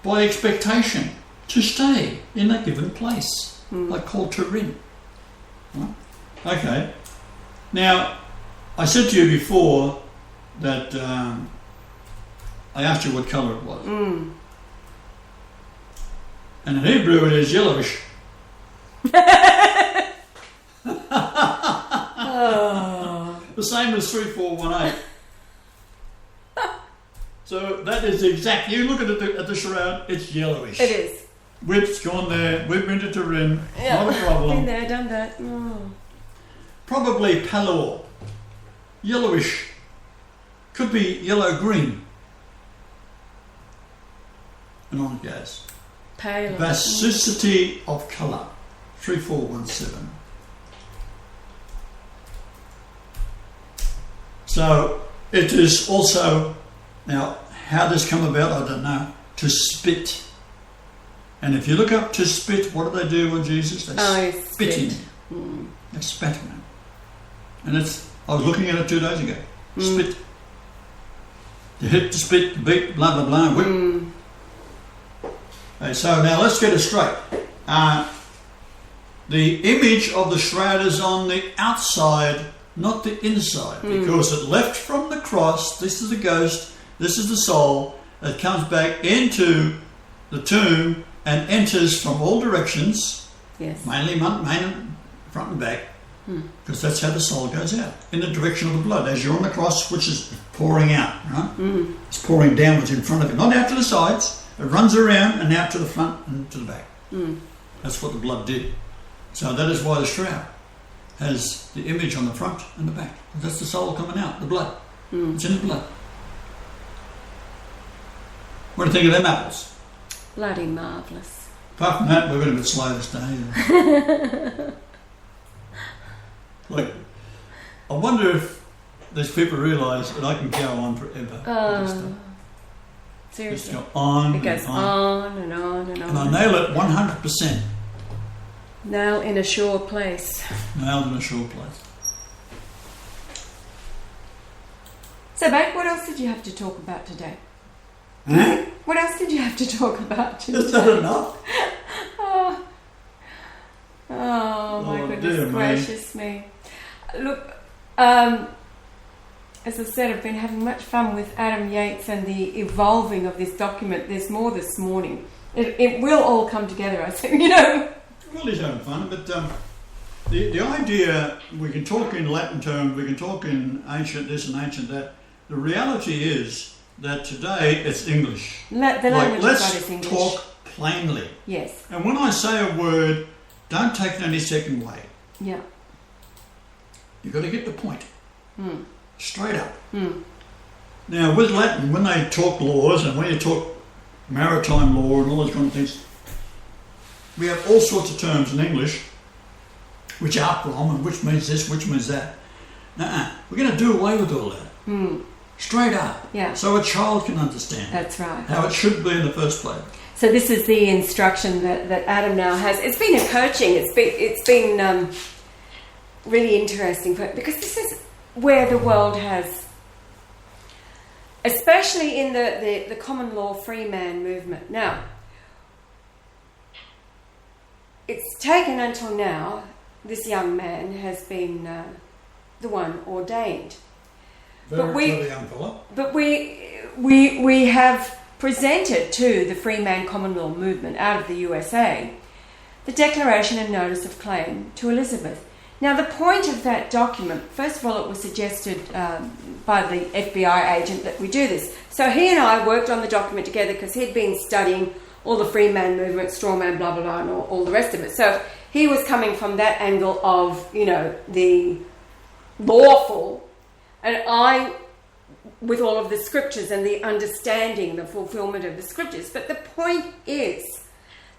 by expectation, to stay in a given place, like called to rin. Right? Okay. Now, I said to you before that I asked you what colour it was. And in Hebrew it is yellowish. The same as 3418. So that is exact. You look at the shroud, it's yellowish. It is. Whip's gone there, whip into Turin, not a problem. Been there, done that. Oh. Probably pallor, yellowish, could be yellow-green. And on it goes. Pale. Basicity of colour, 3417. So it is also, now how this come about I don't know, to spit. And if you look up to spit, what do they do with Jesus? They spit him. They spat him. And I was looking at it 2 days ago. Spit. You hit the spit, the beat, blah, blah, blah, whip. Okay, so now let's get it straight. The image of the shroud is on the outside, not the inside, because it left from the cross. This is the ghost, this is the soul. It comes back into the tomb and enters from all directions, mainly front and back, because that's how the soul goes out, in the direction of the blood. As you're on the cross, which is pouring out, right? It's pouring downwards in front of you, not out to the sides. It runs around and out to the front and to the back. That's what the blood did. So that is why the shroud has the image on the front and the back. That's the soul coming out, the blood. It's in the blood. What do you think of them apples? Bloody marvellous. Apart from that, we've been a bit slow this day. Like, I wonder if these people realise that I can go on forever. Seriously. Just go on. It goes on and on and on. And I nail it 100%. Nail in a sure place. Nailed in a sure place. So, babe, what else did you have to talk about today? What else did you have to talk about today? Is that enough? Oh my goodness gracious me. Look, as I said, I've been having much fun with Adam Yates and the evolving of this document. There's more this morning. It will all come together, I think, Well, he's having fun, but the idea, we can talk in Latin terms, we can talk in ancient this and ancient that. The reality is that today it's English. The language let's of God is English. Talk plainly. Yes. And when I say a word, don't take it any second way. Yeah. You've got to get the point. Straight up. Now, with Latin, when they talk laws and when you talk maritime law and all those kind of things, we have all sorts of terms in English which are from and which means this, which means that. We're going to do away with all that. Straight up. Yeah. So a child can understand. That's right. How it should be in the first place. So this is the instruction that Adam now has. It's been a coaching. It's been really interesting because this is where the world has, especially in the common law free man movement. Now, it's taken until now, this young man has been the one ordained. Very young fella. But we have presented to the free man common law movement out of the USA the declaration and notice of claim to Elizabeth. Now, the point of that document, first of all, it was suggested by the FBI agent that we do this. So he and I worked on the document together because he'd been studying all the free man movement, straw man, blah, blah, blah, and all the rest of it. So he was coming from that angle of, the lawful with all of the scriptures and the understanding, the fulfillment of the scriptures. But the point is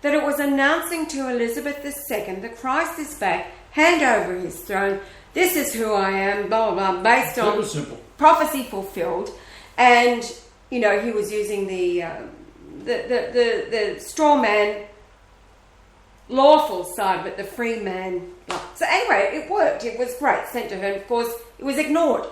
that it was announcing to Elizabeth II that Christ is back, hand over his throne, this is who I am, blah, blah, blah, based on prophecy fulfilled. And, he was using the straw man lawful side, but the free man. So anyway, it worked. It was great. Sent to her. And of course, it was ignored.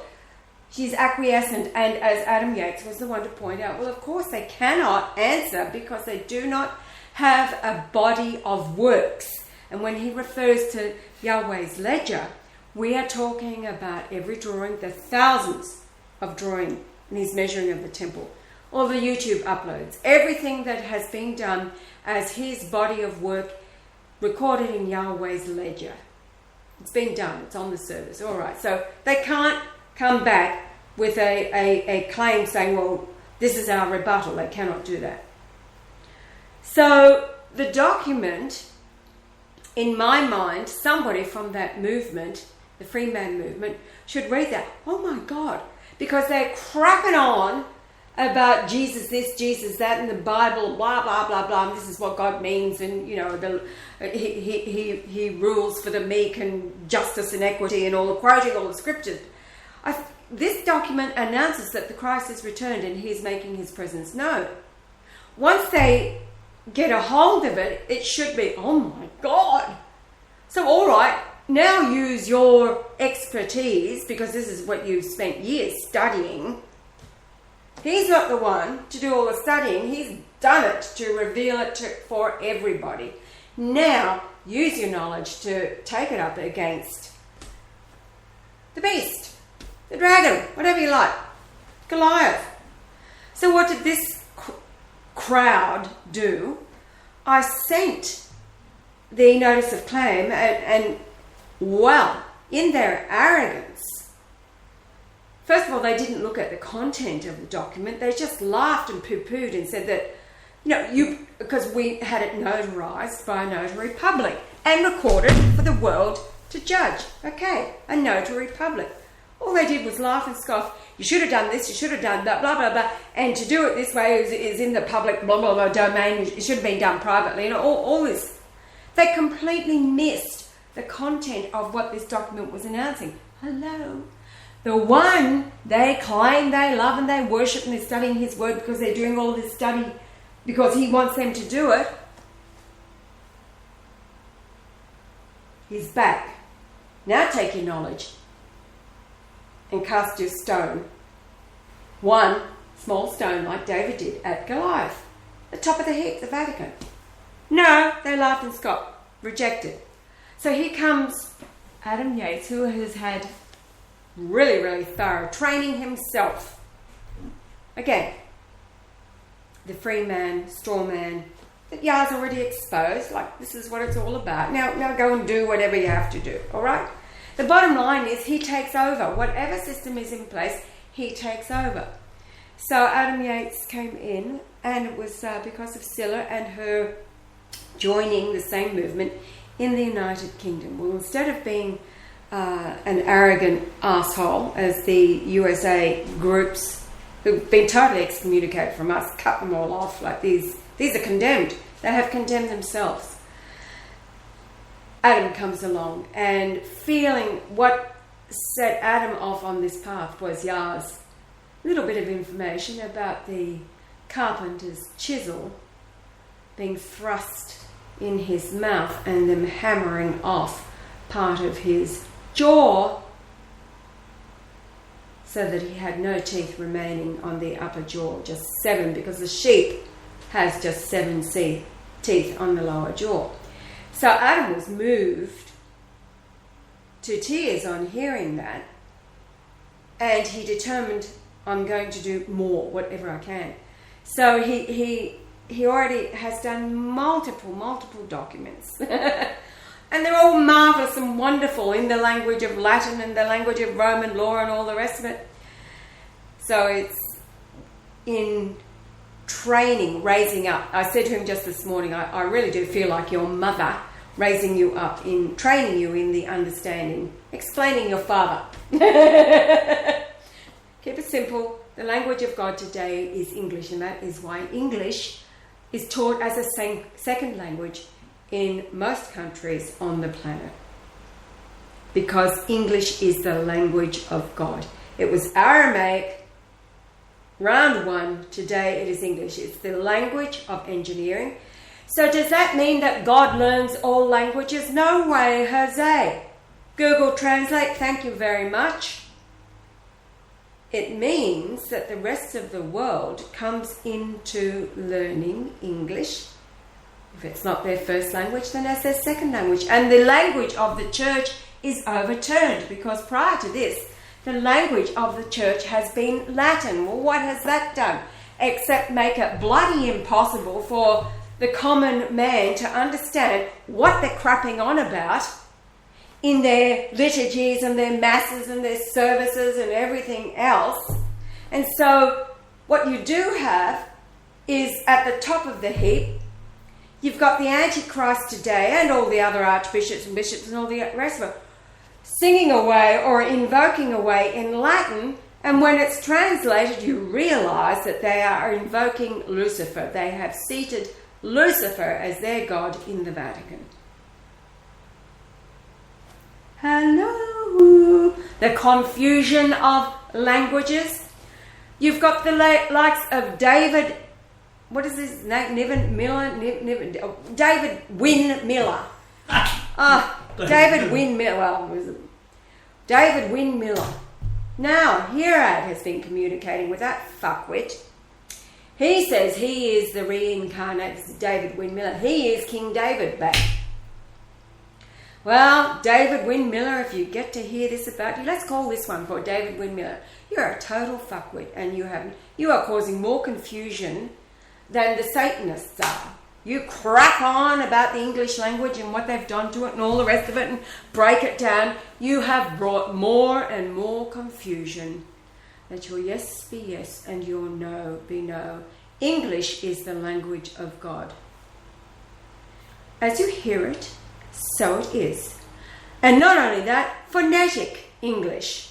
She's acquiescent. And as Adam Yates was the one to point out, well, of course, they cannot answer because they do not have a body of works. And when he refers to Yahweh's ledger, we are talking about every drawing, the thousands of drawing in his measuring of the temple, all the YouTube uploads, everything that has been done as his body of work recorded in Yahweh's ledger. It's been done. It's on the service. All right. So they can't come back with a claim saying, well, this is our rebuttal. They cannot do that. So the document, in my mind, somebody from that movement, the Freeman movement, should read that. Oh my God. Because they're crapping on about Jesus this, Jesus that, and the Bible, blah, blah, blah, blah, and this is what God means, and, he rules for the meek and justice and equity and all, quoting all the scriptures. This document announces that the Christ has returned and he's making his presence known. Once they get a hold of it, it should be, oh my God. So, all right, now use your expertise, because this is what you've spent years studying. He's not the one to do all the studying. He's done it to reveal it for everybody. Now, use your knowledge to take it up against the beast, the dragon, whatever you like, Goliath. So what did this crowd do? I sent the notice of claim and well, in their arrogance, first of all, they didn't look at the content of the document. They just laughed and poo-pooed and said that, because we had it notarized by a notary public and recorded for the world to judge. Okay, a notary public. All they did was laugh and scoff. You should have done this, you should have done that, blah, blah, blah. And to do it this way is in the public, blah, blah, blah, domain. It should have been done privately. And all this. They completely missed the content of what this document was announcing. Hello. The one they claim they love and they worship and they're studying his word because they're doing all this study because he wants them to do it. He's back. Now take your knowledge and cast your stone. One small stone like David did at Goliath, the top of the heap, the Vatican. No, they laughed and scoffed, rejected. So here comes Adam Yates, who has had really, really thorough training himself. Again, the free man, straw man, that Yah's already exposed, like this is what it's all about. Now go and do whatever you have to do, all right? The bottom line is he takes over. Whatever system is in place, he takes over. So Adam Yates came in, and it was because of Scylla and her joining the same movement in the United Kingdom. Well, instead of being an arrogant asshole, as the USA groups who've been totally excommunicated from us, cut them all off, like these are condemned. They have condemned themselves. Adam comes along, and feeling what set Adam off on this path was Yah's little bit of information about the carpenter's chisel being thrust in his mouth and them hammering off part of his jaw so that he had no teeth remaining on the upper jaw, just 7, because the sheep has just 7 teeth on the lower jaw. So Adam was moved to tears on hearing that, and he determined, I'm going to do more, whatever I can. So he already has done multiple documents. And they're all marvellous and wonderful in the language of Latin and the language of Roman law and all the rest of it. So it's in training, raising up. I said to him just this morning, I really do feel like your mother raising you up, in training you in the understanding, explaining your father. Keep it simple. The language of God today is English, and that is why English is taught as a second language in most countries on the planet. Because English is the language of God. It was Aramaic, round one. Today it is English. It's the language of engineering. So does that mean that God learns all languages? No way, Jose. Google Translate, thank you very much. It means that the rest of the world comes into learning English. If it's not their first language, then as their second language. And the language of the church is overturned, because prior to this, the language of the church has been Latin. Well, what has that done? Except make it bloody impossible for the common man to understand what they're crapping on about in their liturgies and their masses and their services and everything else. And so what you do have is at the top of the heap, you've got the Antichrist today and all the other archbishops and bishops and all the rest of it singing away or invoking away in Latin, and when it's translated you realise that they are invoking Lucifer. They have seated Lucifer as their god in the Vatican. Hello! The confusion of languages. You've got the likes of David, what is his name? David Wynne Miller. David Wynne Miller. David Wynne Miller. Now, Herod has been communicating with that fuckwit. He says he is the reincarnated David Wynne Miller. He is King David back. Well, David Wynne Miller, if you get to hear this about you, let's call this one for David Wynne Miller. You're a total fuckwit, and you are causing more confusion than the Satanists are. You crack on about the English language and what they've done to it and all the rest of it and break it down. You have brought more and more confusion. Let your yes be yes and your no be no. English is the language of God. As you hear it, so it is. And not only that, phonetic English.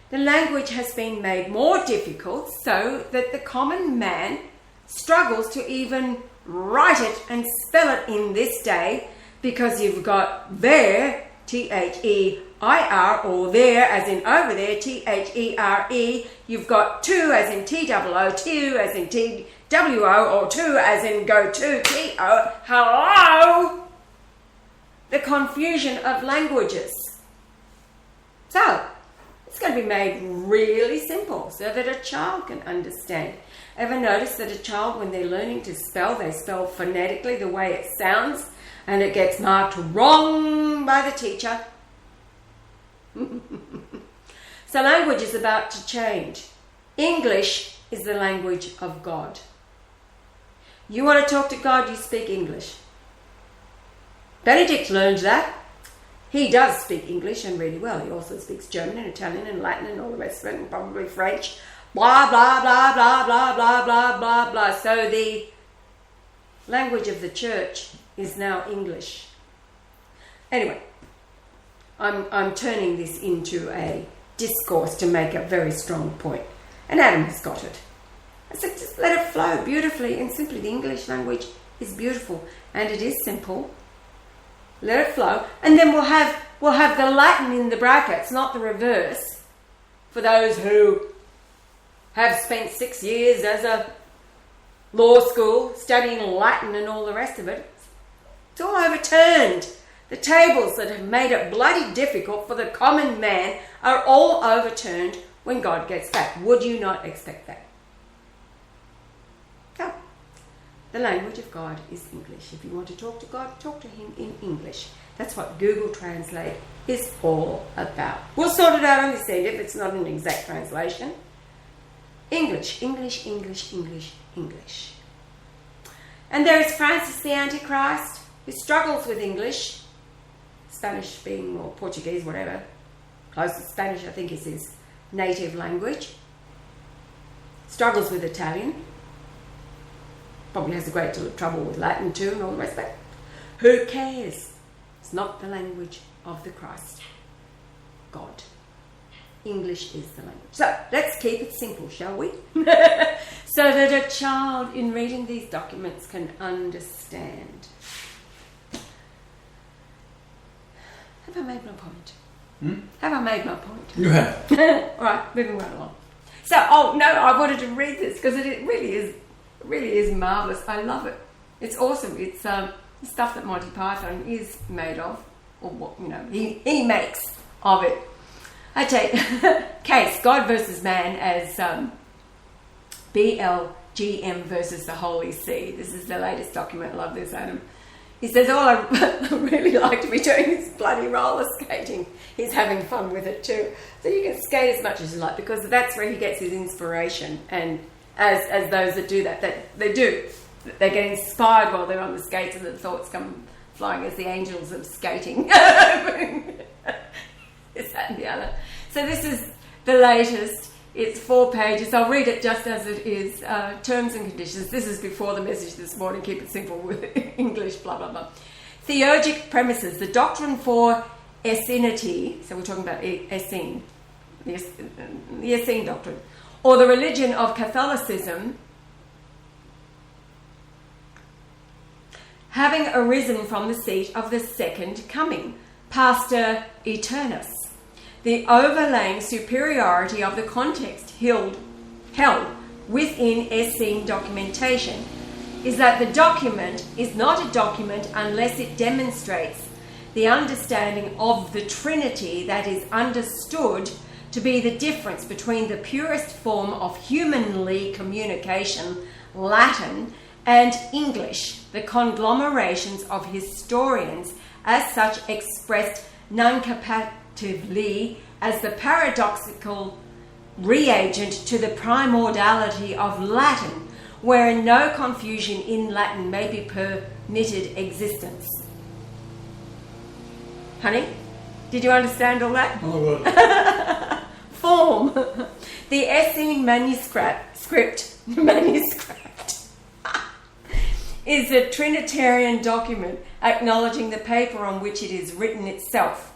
The language has been made more difficult so that the common man struggles to even write it and spell it in this day, because you've got there, T-H-E-I-R, or there as in over there, T-H-E-R-E. You've got to as in T-O-O, two as in T-W-O, or two as in go to, T-O. Hello! The confusion of languages. So, it's going to be made really simple so that a child can understand. Ever notice that a child, when they're learning to spell, they spell phonetically the way it sounds, and it gets marked wrong by the teacher? So language is about to change. English is the language of God. You want to talk to God, you speak English. Benedict learned that. He does speak English, and really well. He also speaks German and Italian and Latin and all the rest of it, and probably French. Blah, blah, blah, blah, blah, blah, blah, blah, blah. So the language of the church is now English. Anyway, I'm turning this into a discourse to make a very strong point. And Adam has got it. I said, just let it flow beautifully and simply. The English language is beautiful, and it is simple. Let it flow. And then we'll have the Latin in the brackets, not the reverse, for those who have spent 6 years as a law school studying Latin and all the rest of it. It's all overturned. The tables that have made it bloody difficult for the common man are all overturned when God gets back. Would you not expect that? So, the language of God is English. If you want to talk to God, talk to him in English. That's what Google Translate is all about. We'll sort it out on this end if it's not an exact translation. English, English, English, English, English. And there is Francis the Antichrist, who struggles with English, Spanish being, or Portuguese, whatever. Close to Spanish, I think, is his native language. Struggles with Italian. Probably has a great deal of trouble with Latin too and all the rest of it. Who cares? It's not the language of the Christ. God. English is the language. So let's keep it simple, shall we? So that a child in reading these documents can understand. Have I made my point? Have I made my point? You have. All right, moving right along. So, I wanted to read this because it really is marvellous. I love it. It's awesome. It's stuff that Monty Python is made of, or what he makes of it. I take case God versus man as BLGM versus the Holy See. This is the latest document. I love this, Adam. He says, all I really like to be doing is bloody roller skating. He's having fun with it too. So you can skate as much as you like, because that's where he gets his inspiration. And as those that do that they do. They get inspired while they're on the skates, and the thoughts come flying as the angels of skating. This, that and the other. So this is the latest. It's 4 pages. I'll read it just as it is. Terms and conditions. This is before the message this morning. Keep it simple with English, blah, blah, blah. Theurgic premises. The doctrine for Essenity. So we're talking about Essene. The Essene doctrine. Or the religion of Catholicism, having arisen from the seat of the second coming, Pastor Eternus. The overlaying superiority of the context held within Essene documentation is that the document is not a document unless it demonstrates the understanding of the Trinity that is understood to be the difference between the purest form of humanly communication, Latin, and English, the conglomerations of historians as such expressed non-comparatively as the paradoxical reagent to the primordiality of Latin, wherein no confusion in Latin may be permitted existence. Honey, did you understand all that? Oh, well. Form. The Essene manuscript is a Trinitarian document acknowledging the paper on which it is written itself,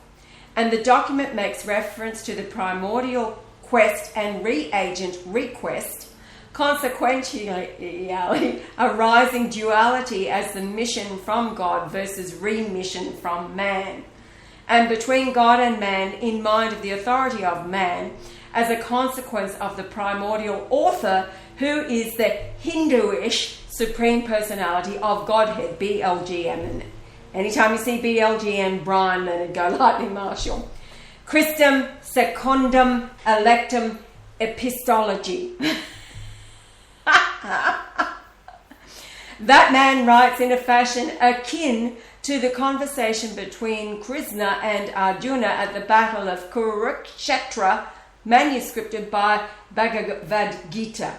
and the document makes reference to the primordial quest and reagent request, consequentially arising duality as the mission from God versus remission from man, and between God and man in mind of the authority of man as a consequence of the primordial author, who is the Hinduish Supreme Personality of Godhead, BLGM. And anytime you see BLGM, Brian Leonard, go Lightning Marshall. Christum Secundum Electum Epistology. That man writes in a fashion akin to the conversation between Krishna and Arjuna at the Battle of Kurukshetra, manuscripted by Bhagavad Gita.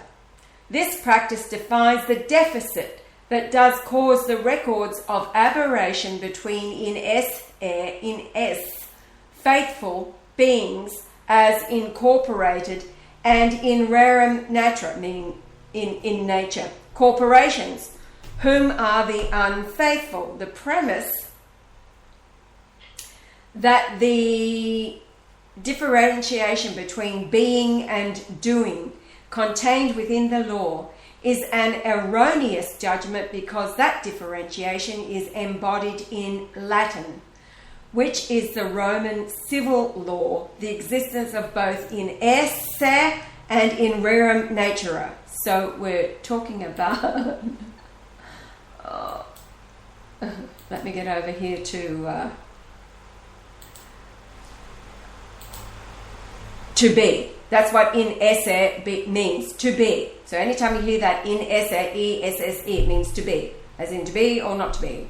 This practice defines the deficit that does cause the records of aberration between in S faithful beings as incorporated and in rerum natura, meaning in nature, corporations, whom are the unfaithful. The premise that the differentiation between being and doing contained within the law is an erroneous judgment, because that differentiation is embodied in Latin, which is the Roman civil law, the existence of both in esse and in rerum natura. So we're talking about let me get over here to be. That's what in esse means, to be. So anytime you hear that in esse, esse, it means to be, as in to be or not to be.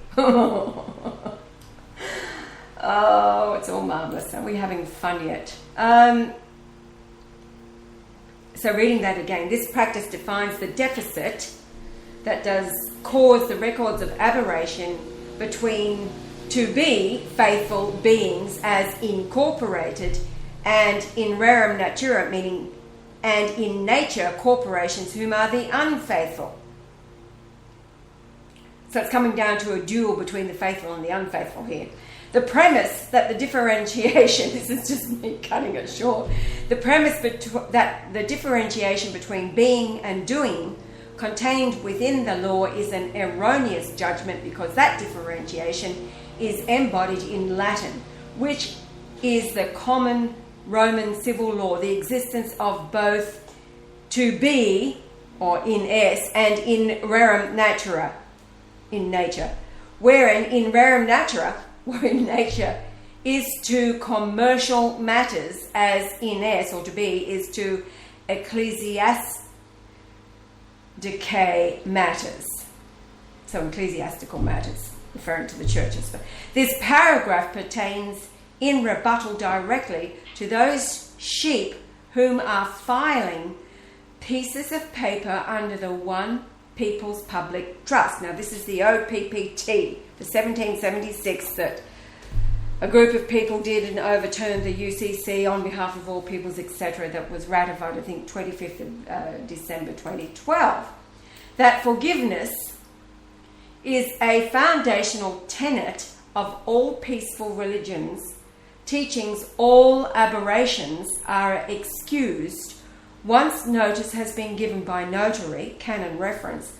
Oh, it's all marvellous. Are we having fun yet? So reading that again, this practice defines the deficit that does cause the records of aberration between to be faithful beings as incorporated and in rerum natura, meaning and in nature corporations, whom are the unfaithful. So it's coming down to a duel between the faithful and the unfaithful here. The premise that the differentiation, this is just me cutting it short, the premise that the differentiation between being and doing contained within the law is an erroneous judgment, because that differentiation is embodied in Latin, which is the common Roman civil law, the existence of both to be, or in es, and in rerum natura, in nature, wherein in rerum natura, or in nature, is to commercial matters, as in es, or to be, is to ecclesiastical matters. So ecclesiastical matters, referring to the churches. This paragraph pertains in rebuttal directly to those sheep whom are filing pieces of paper under the One People's Public Trust. Now, this is the OPPT, the 1776 that a group of people did and overturned the UCC on behalf of all peoples, etc., that was ratified, I think, 25th of December 2012. That forgiveness is a foundational tenet of all peaceful religions. Teachings all aberrations are excused once notice has been given by notary, canon reference,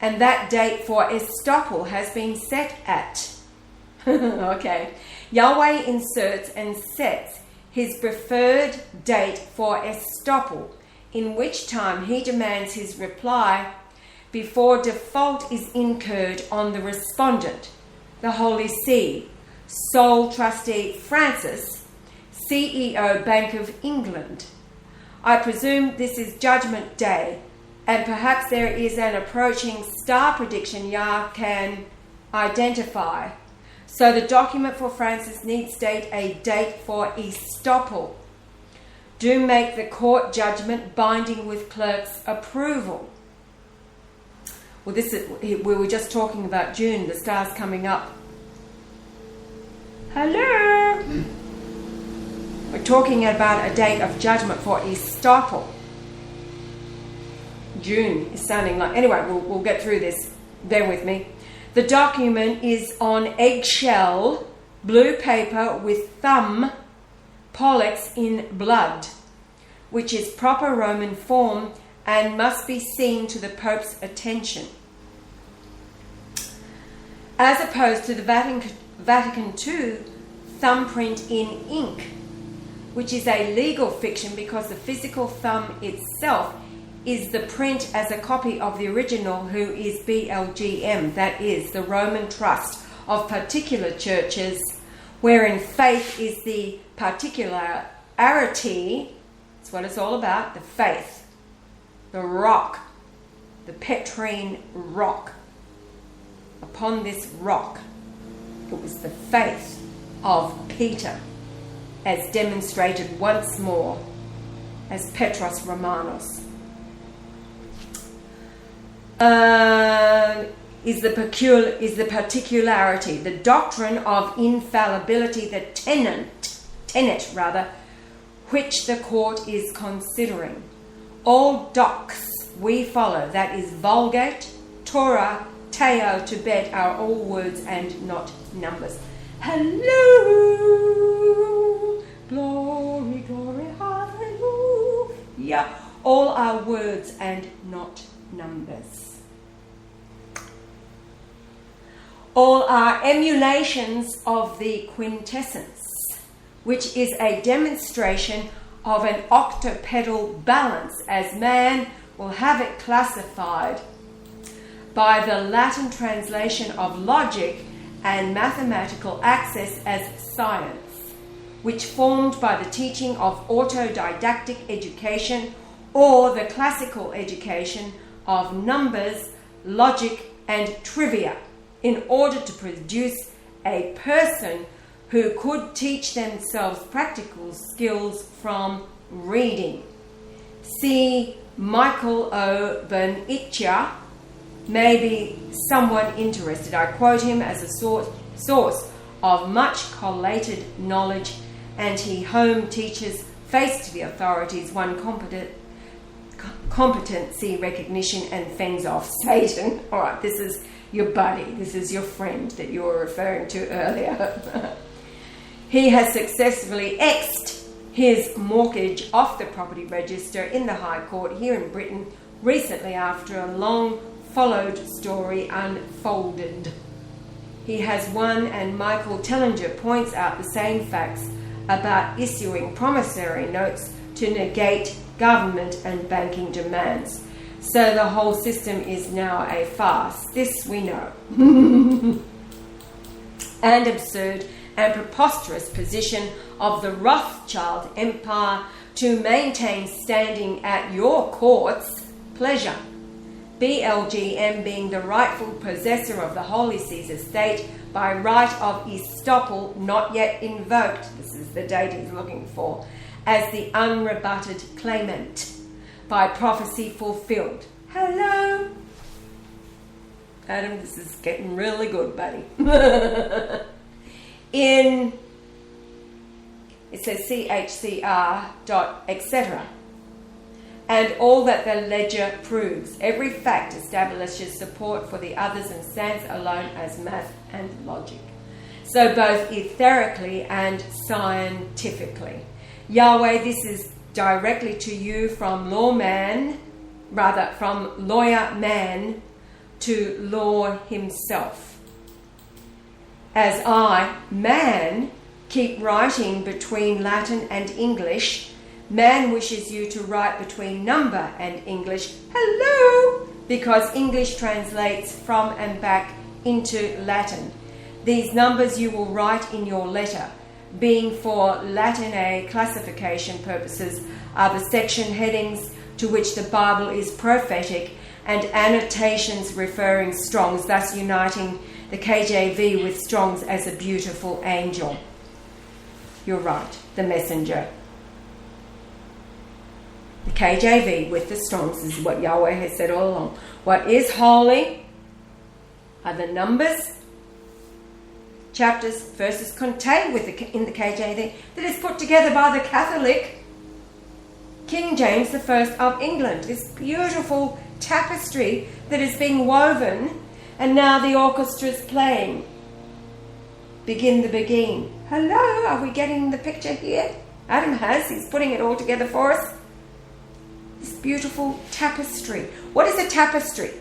and that date for estoppel has been set at. Okay. Yahweh inserts and sets his preferred date for estoppel, in which time he demands his reply before default is incurred on the respondent, the Holy See, sole trustee Francis, CEO Bank of England. I presume this is Judgment Day, and perhaps there is an approaching star prediction Yah can identify. So the document for Francis needs state a date for estoppel. Do make the court judgment binding with clerk's approval. Well, we were just talking about June, the star's coming up. Hello! We're talking about a date of judgment for estoppel. June is sounding like... Anyway, we'll get through this. Bear with me. The document is on eggshell, blue paper with thumb, pollex in blood, which is proper Roman form and must be seen to the Pope's attention. As opposed to the Vatican II thumbprint in ink, which is a legal fiction because the physical thumb itself is the print as a copy of the original, who is BLGM, that is, the Roman Trust of particular churches, wherein faith is the particularity. That's what it's all about, the faith, the rock, the Petrine rock. Upon this rock, it was the faith of Peter, as demonstrated once more as Petros Romanos. Is the particularity, the doctrine of infallibility, the tenet, which the court is considering. All docs we follow, that is Vulgate, Torah, Teo, Tibet, are all words and not numbers. Hello, glory, glory, hallelujah. All are words and not numbers. All are emulations of the quintessence, which is a demonstration of an octopedal balance, as man will have it classified by the Latin translation of logic and mathematical access as science, which formed by the teaching of autodidactic education or the classical education of numbers, logic, and trivia, in order to produce a person who could teach themselves practical skills from reading. See Michael O. Berniccia, maybe someone interested. I quote him as a source of much collated knowledge, and he home teaches face to the authorities, one competency recognition, and fends off Satan. All right, this is your buddy. This is your friend that you were referring to earlier. He has successfully X'd his mortgage off the property register in the High Court here in Britain recently after a long followed story unfolded. He has won, and Michael Tellinger points out the same facts about issuing promissory notes to negate government and banking demands. So the whole system is now a farce. This we know. And absurd and preposterous position of the Rothschild empire to maintain standing at your court's pleasure. BLGM being the rightful possessor of the Holy See's estate by right of estoppel not yet invoked, this is the date he's looking for, as the unrebutted claimant, by prophecy fulfilled. Hello? Adam, this is getting really good, buddy. It says CHCR dot etc. And all that the ledger proves. Every fact establishes support for the others and stands alone as math and logic. So both etherically and scientifically. Yahweh, this is directly to you from lawyer man to law himself. As I, man, keep writing between Latin and English, man wishes you to write between number and English. Hello! Because English translates from and back into Latin. These numbers you will write in your letter, being for Latinae classification purposes, are the section headings to which the Bible is prophetic, and annotations referring Strong's, thus uniting the KJV with Strong's as a beautiful angel. You're right, the messenger. The KJV with the Strong's is what Yahweh has said all along. What is holy are the numbers, chapters, verses contained in the KJV that is put together by the Catholic King James I of England. This beautiful tapestry that is being woven, and now the orchestra's playing. Begin the begin. Hello, are we getting the picture here? Adam has, he's putting it all together for us. This beautiful tapestry. What is a tapestry?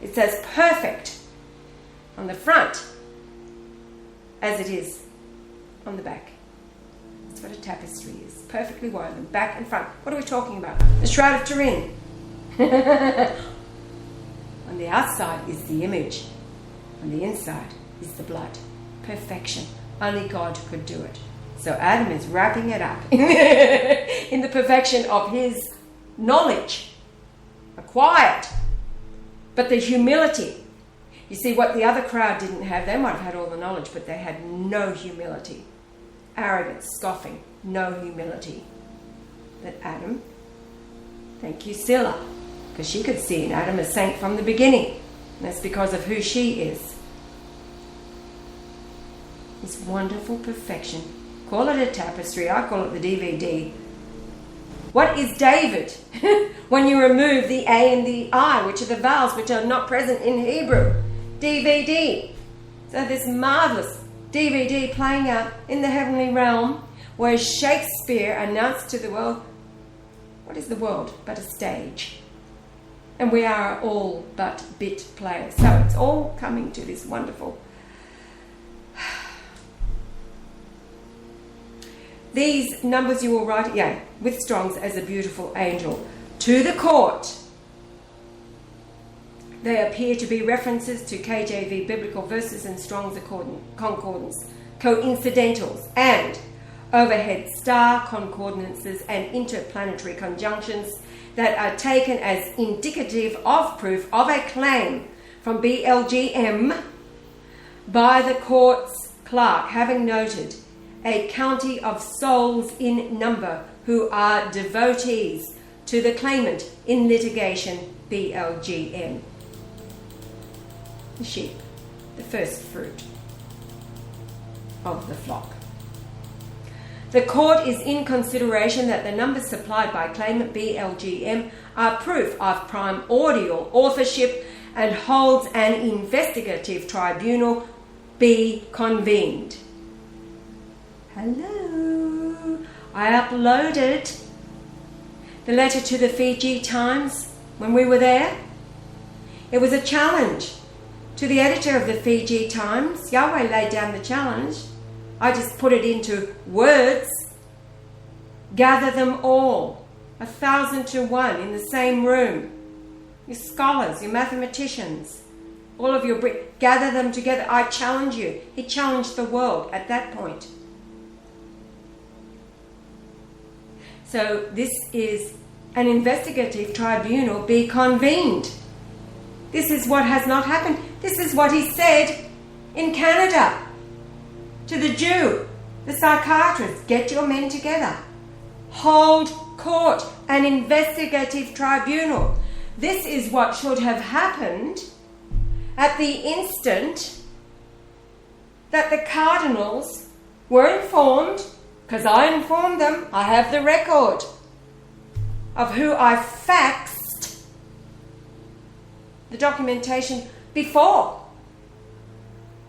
It says perfect on the front, as it is on the back. That's what a tapestry is. Perfectly woven, back and front. What are we talking about? The Shroud of Turin. On the outside is the image. On the inside is the blood. Perfection. Only God could do it. So Adam is wrapping it up in the perfection of his knowledge, acquired. But the humility. You see, what the other crowd didn't have, they might have had all the knowledge, but they had no humility. Arrogance, scoffing, no humility. But Adam, thank you, Scylla, because she could see in Adam a saint from the beginning. And that's because of who she is. This wonderful perfection. Call it a tapestry, I call it the DVD. What is David? When you remove the A and the I, which are the vowels which are not present in Hebrew. DVD. So this marvellous DVD playing out in the heavenly realm, where Shakespeare announced to the world, what is the world but a stage? And we are all but bit players. So it's all coming to this wonderful. These numbers you will write, with Strong's as a beautiful angel. To the court. They appear to be references to KJV biblical verses and Strong's concordance, coincidentals, and overhead star concordances and interplanetary conjunctions that are taken as indicative of proof of a claim from BLGM by the court's clerk, having noted a county of souls in number who are devotees to the claimant in litigation BLGM. The sheep, the first fruit of the flock. The court is in consideration that the numbers supplied by claimant BLGM are proof of primordial authorship and holds an investigative tribunal be convened. Hello. I uploaded the letter to the Fiji Times when we were there. It was a challenge to the editor of the Fiji Times. Yahweh laid down the challenge. I just put it into words. Gather them all, 1,000 to 1 in the same room. Your scholars, your mathematicians, all of your gather them together. I challenge you. He challenged the world at that point. So this is an investigative tribunal be convened. This is what has not happened. This is what he said in Canada to the Jew, the psychiatrist. Get your men together. Hold court, an investigative tribunal. This is what should have happened at the instant that the cardinals were informed, because I informed them. I have the record of who I faxed the documentation before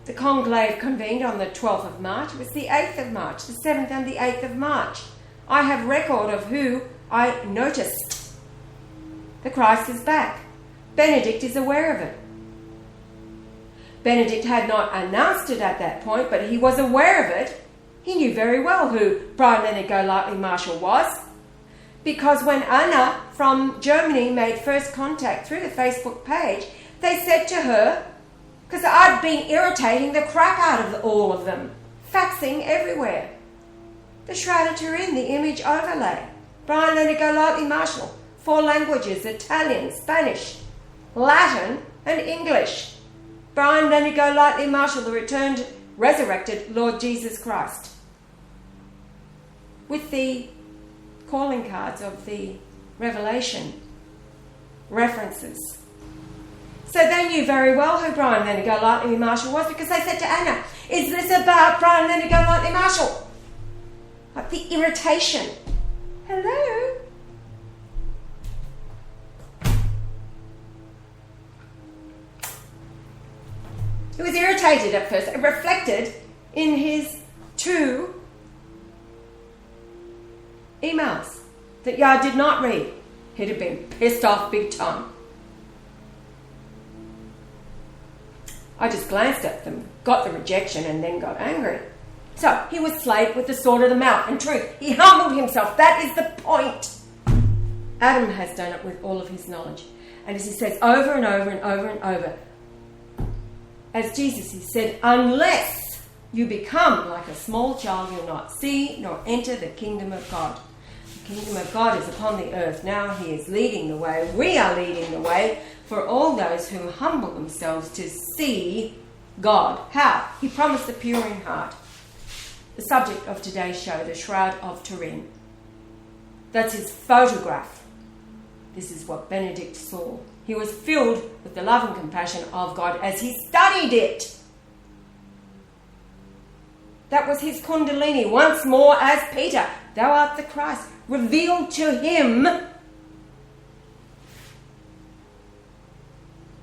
the conclave convened on the 12th of March. It was the 8th of March, the 7th and the 8th of March. I have record of who I noticed. The Christ is back. Benedict is aware of it. Benedict had not announced it at that point, but he was aware of it. He knew very well who Brian Leonard Golightly Marshall was, because when Anna from Germany made first contact through the Facebook page, they said to her, because I'd been irritating the crap out of all of them, faxing everywhere. The Shrouded Turin, the image overlay. Brian Leonard Golightly Marshall, 4 languages, Italian, Spanish, Latin and English. Brian Leonard Golightly Marshall, the returned, resurrected Lord Jesus Christ. With the calling cards of the Revelation references. So they knew very well who Brian Leonard Golightly Marshall was, because they said to Anna, is this about Brian Leonard Golightly Marshall? Like the irritation. Hello? He was irritated at first. It reflected in his 2 emails that Yah did not read. He'd have been pissed off big time. I just glanced at them, got the rejection, and then got angry. So he was slayed with the sword of the mouth and truth. He humbled himself. That is the point. Adam has done it with all of his knowledge. And as he says over and over and over and over, as Jesus, he said, unless you become like a small child, you'll not see nor enter the kingdom of God. The kingdom of God is upon the earth. Now he is leading the way. We are leading the way for all those who humble themselves to see God. How? He promised the pure in heart. The subject of today's show, the Shroud of Turin. That's his photograph. This is what Benedict saw. He was filled with the love and compassion of God as he studied it. That was his kundalini, once more as Peter, thou art the Christ, revealed to him.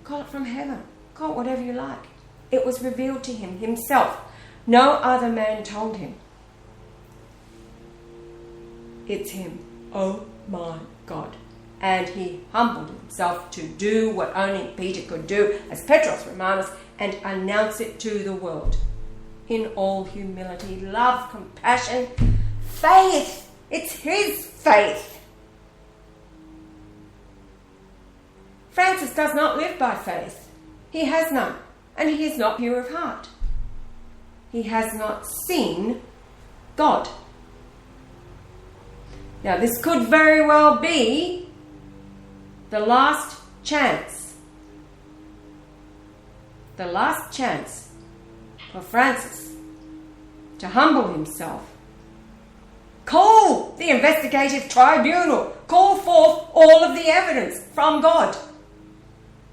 Call it from heaven. Call it whatever you like. It was revealed to him himself. No other man told him. It's him. Oh my God. And he humbled himself to do what only Peter could do as Petros Romanus and announce it to the world. In all humility, love, compassion, faith. It's his faith. Francis does not live by faith. He has none. And he is not pure of heart. He has not seen God. Now, this could very well be the last chance. The last chance for Francis to humble himself. Call the investigative tribunal. Call forth all of the evidence from God.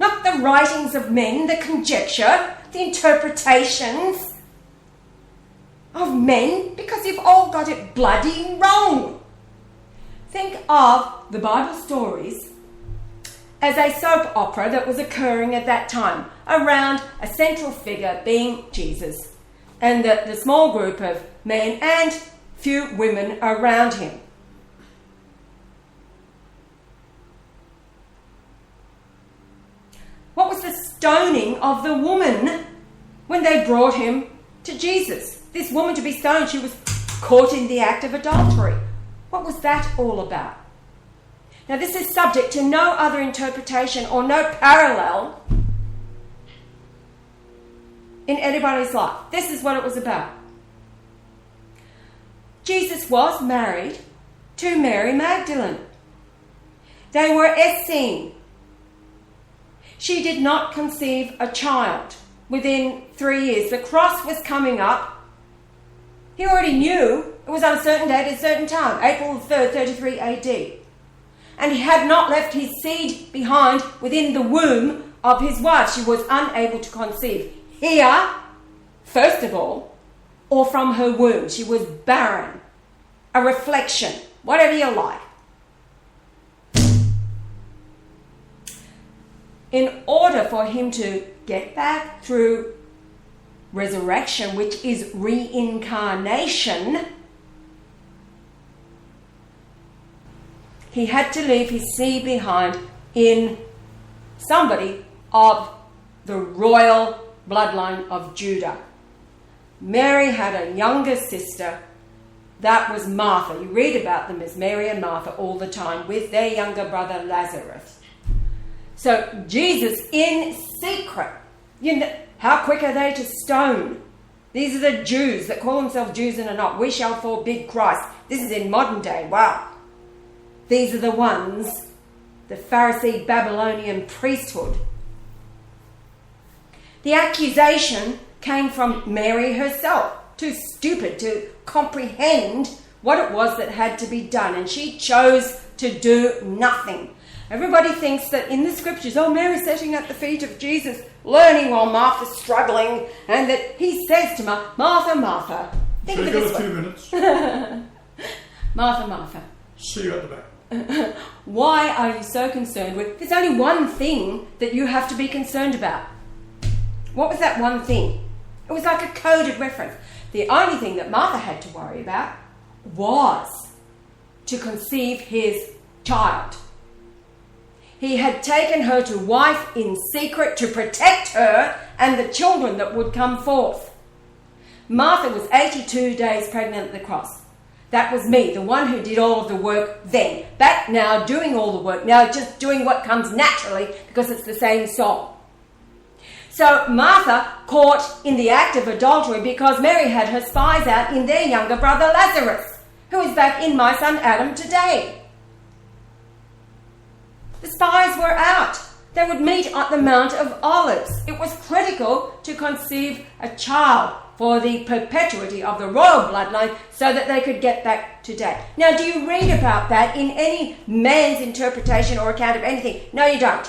Not the writings of men, the conjecture, the interpretations of men, because you've all got it bloody wrong. Think of the Bible stories as a soap opera that was occurring at that time, around a central figure being Jesus, and the small group of men and few women around him. What was the stoning of the woman when they brought him to Jesus? This woman to be stoned, she was caught in the act of adultery. What was that all about? Now, this is subject to no other interpretation or no parallel in anybody's life. This is what it was about. Jesus was married to Mary Magdalene. They were Essene. She did not conceive a child within 3 years. The cross was coming up. He already knew it was on a certain date at a certain time, April 3rd, 33 AD. And he had not left his seed behind within the womb of his wife. She was unable to conceive. Here, first of all, or from her womb. She was barren. A reflection, whatever you like. In order for him to get back through resurrection, which is reincarnation, he had to leave his seed behind in somebody of the royal bloodline of Judah. Mary had a younger sister. That was Martha. You read about them as Mary and Martha all the time with their younger brother Lazarus. So Jesus in secret, you know, how quick are they to stone? These are the Jews that call themselves Jews and are not. We shall forbid Christ. This is in modern day. Wow. These are the ones, the Pharisee Babylonian priesthood. The accusation came from Mary herself, too stupid to comprehend what it was that had to be done, and she chose to do nothing. Everybody thinks that in the scriptures, Mary's sitting at the feet of Jesus, learning while Martha's struggling, and that he says to Martha, Martha. Think of it this way. 2 minutes. Martha, Martha. See you at the back. Why are you so concerned with... There's only one thing that you have to be concerned about. What was that one thing? It was like a coded reference. The only thing that Martha had to worry about was to conceive his child. He had taken her to wife in secret to protect her and the children that would come forth. Martha was 82 days pregnant at the cross. That was me, the one who did all of the work then. Back now, doing all the work. Now just doing what comes naturally because it's the same song. So Martha caught in the act of adultery because Mary had her spies out in their younger brother Lazarus, who is back in my son Adam today. The spies were out. They would meet at the Mount of Olives. It was critical to conceive a child for the perpetuity of the royal bloodline so that they could get back today. Now, do you read about that in any man's interpretation or account of anything? No, you don't.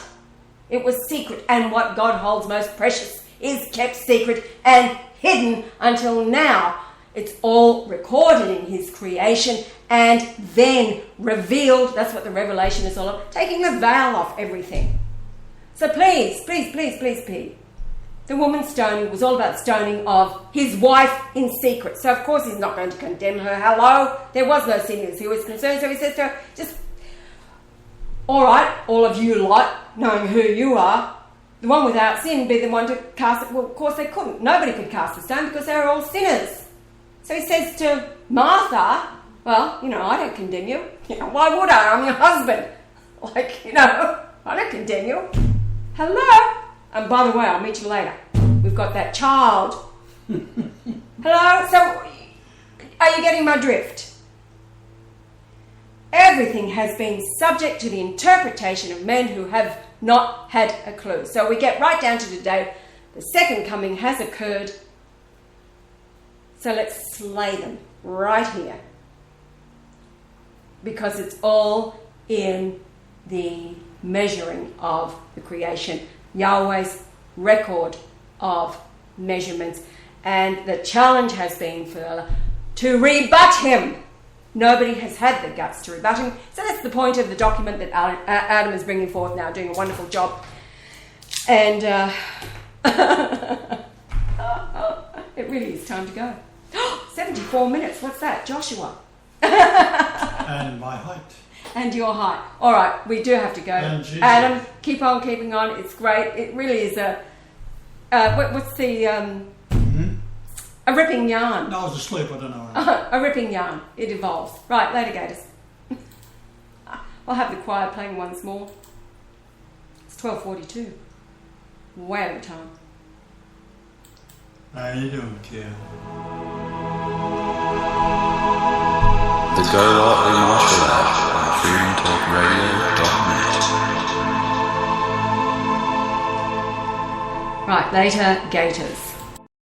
It was secret, and what God holds most precious is kept secret and hidden until now. It's all recorded in his creation and then revealed. That's what the revelation is all about, taking the veil off everything. So please, the woman's stoning was all about stoning of his wife in secret. So of course he's not going to condemn her. Hello? There was no sin as he was concerned. So he says to her, just, all right, all of you lot, knowing who you are, the one without sin be the one to cast it. Well, of course they couldn't. Nobody could cast the stone because they were all sinners. So he says to Martha, well, I don't condemn you. Why would I? I'm your husband. I don't condemn you. Hello? And by the way, I'll meet you later. We've got that child. Hello? So, are you getting my drift? Everything has been subject to the interpretation of men who have not had a clue. So we get right down to today. The second coming has occurred. So let's slay them right here. Because it's all in the measuring of the creation. Yahweh's record of measurements. And the challenge has been to rebut him. Nobody has had the guts to rebut him. So that's the point of the document that Adam is bringing forth now, doing a wonderful job. And it really is time to go. 74 minutes, what's that? Joshua. And my height. And your height. All right, we do have to go. Adam, keep on keeping on. It's great. It really is a... what's the... A ripping yarn. No, I was asleep, I don't know. A ripping yarn. It evolves. Right, later, Gators. I'll have the choir playing once more. It's 12:42. Way over time. How you doing, Kia? The Go Lightly Martial Art on freedomtalkradio.net. Right, later, Gators.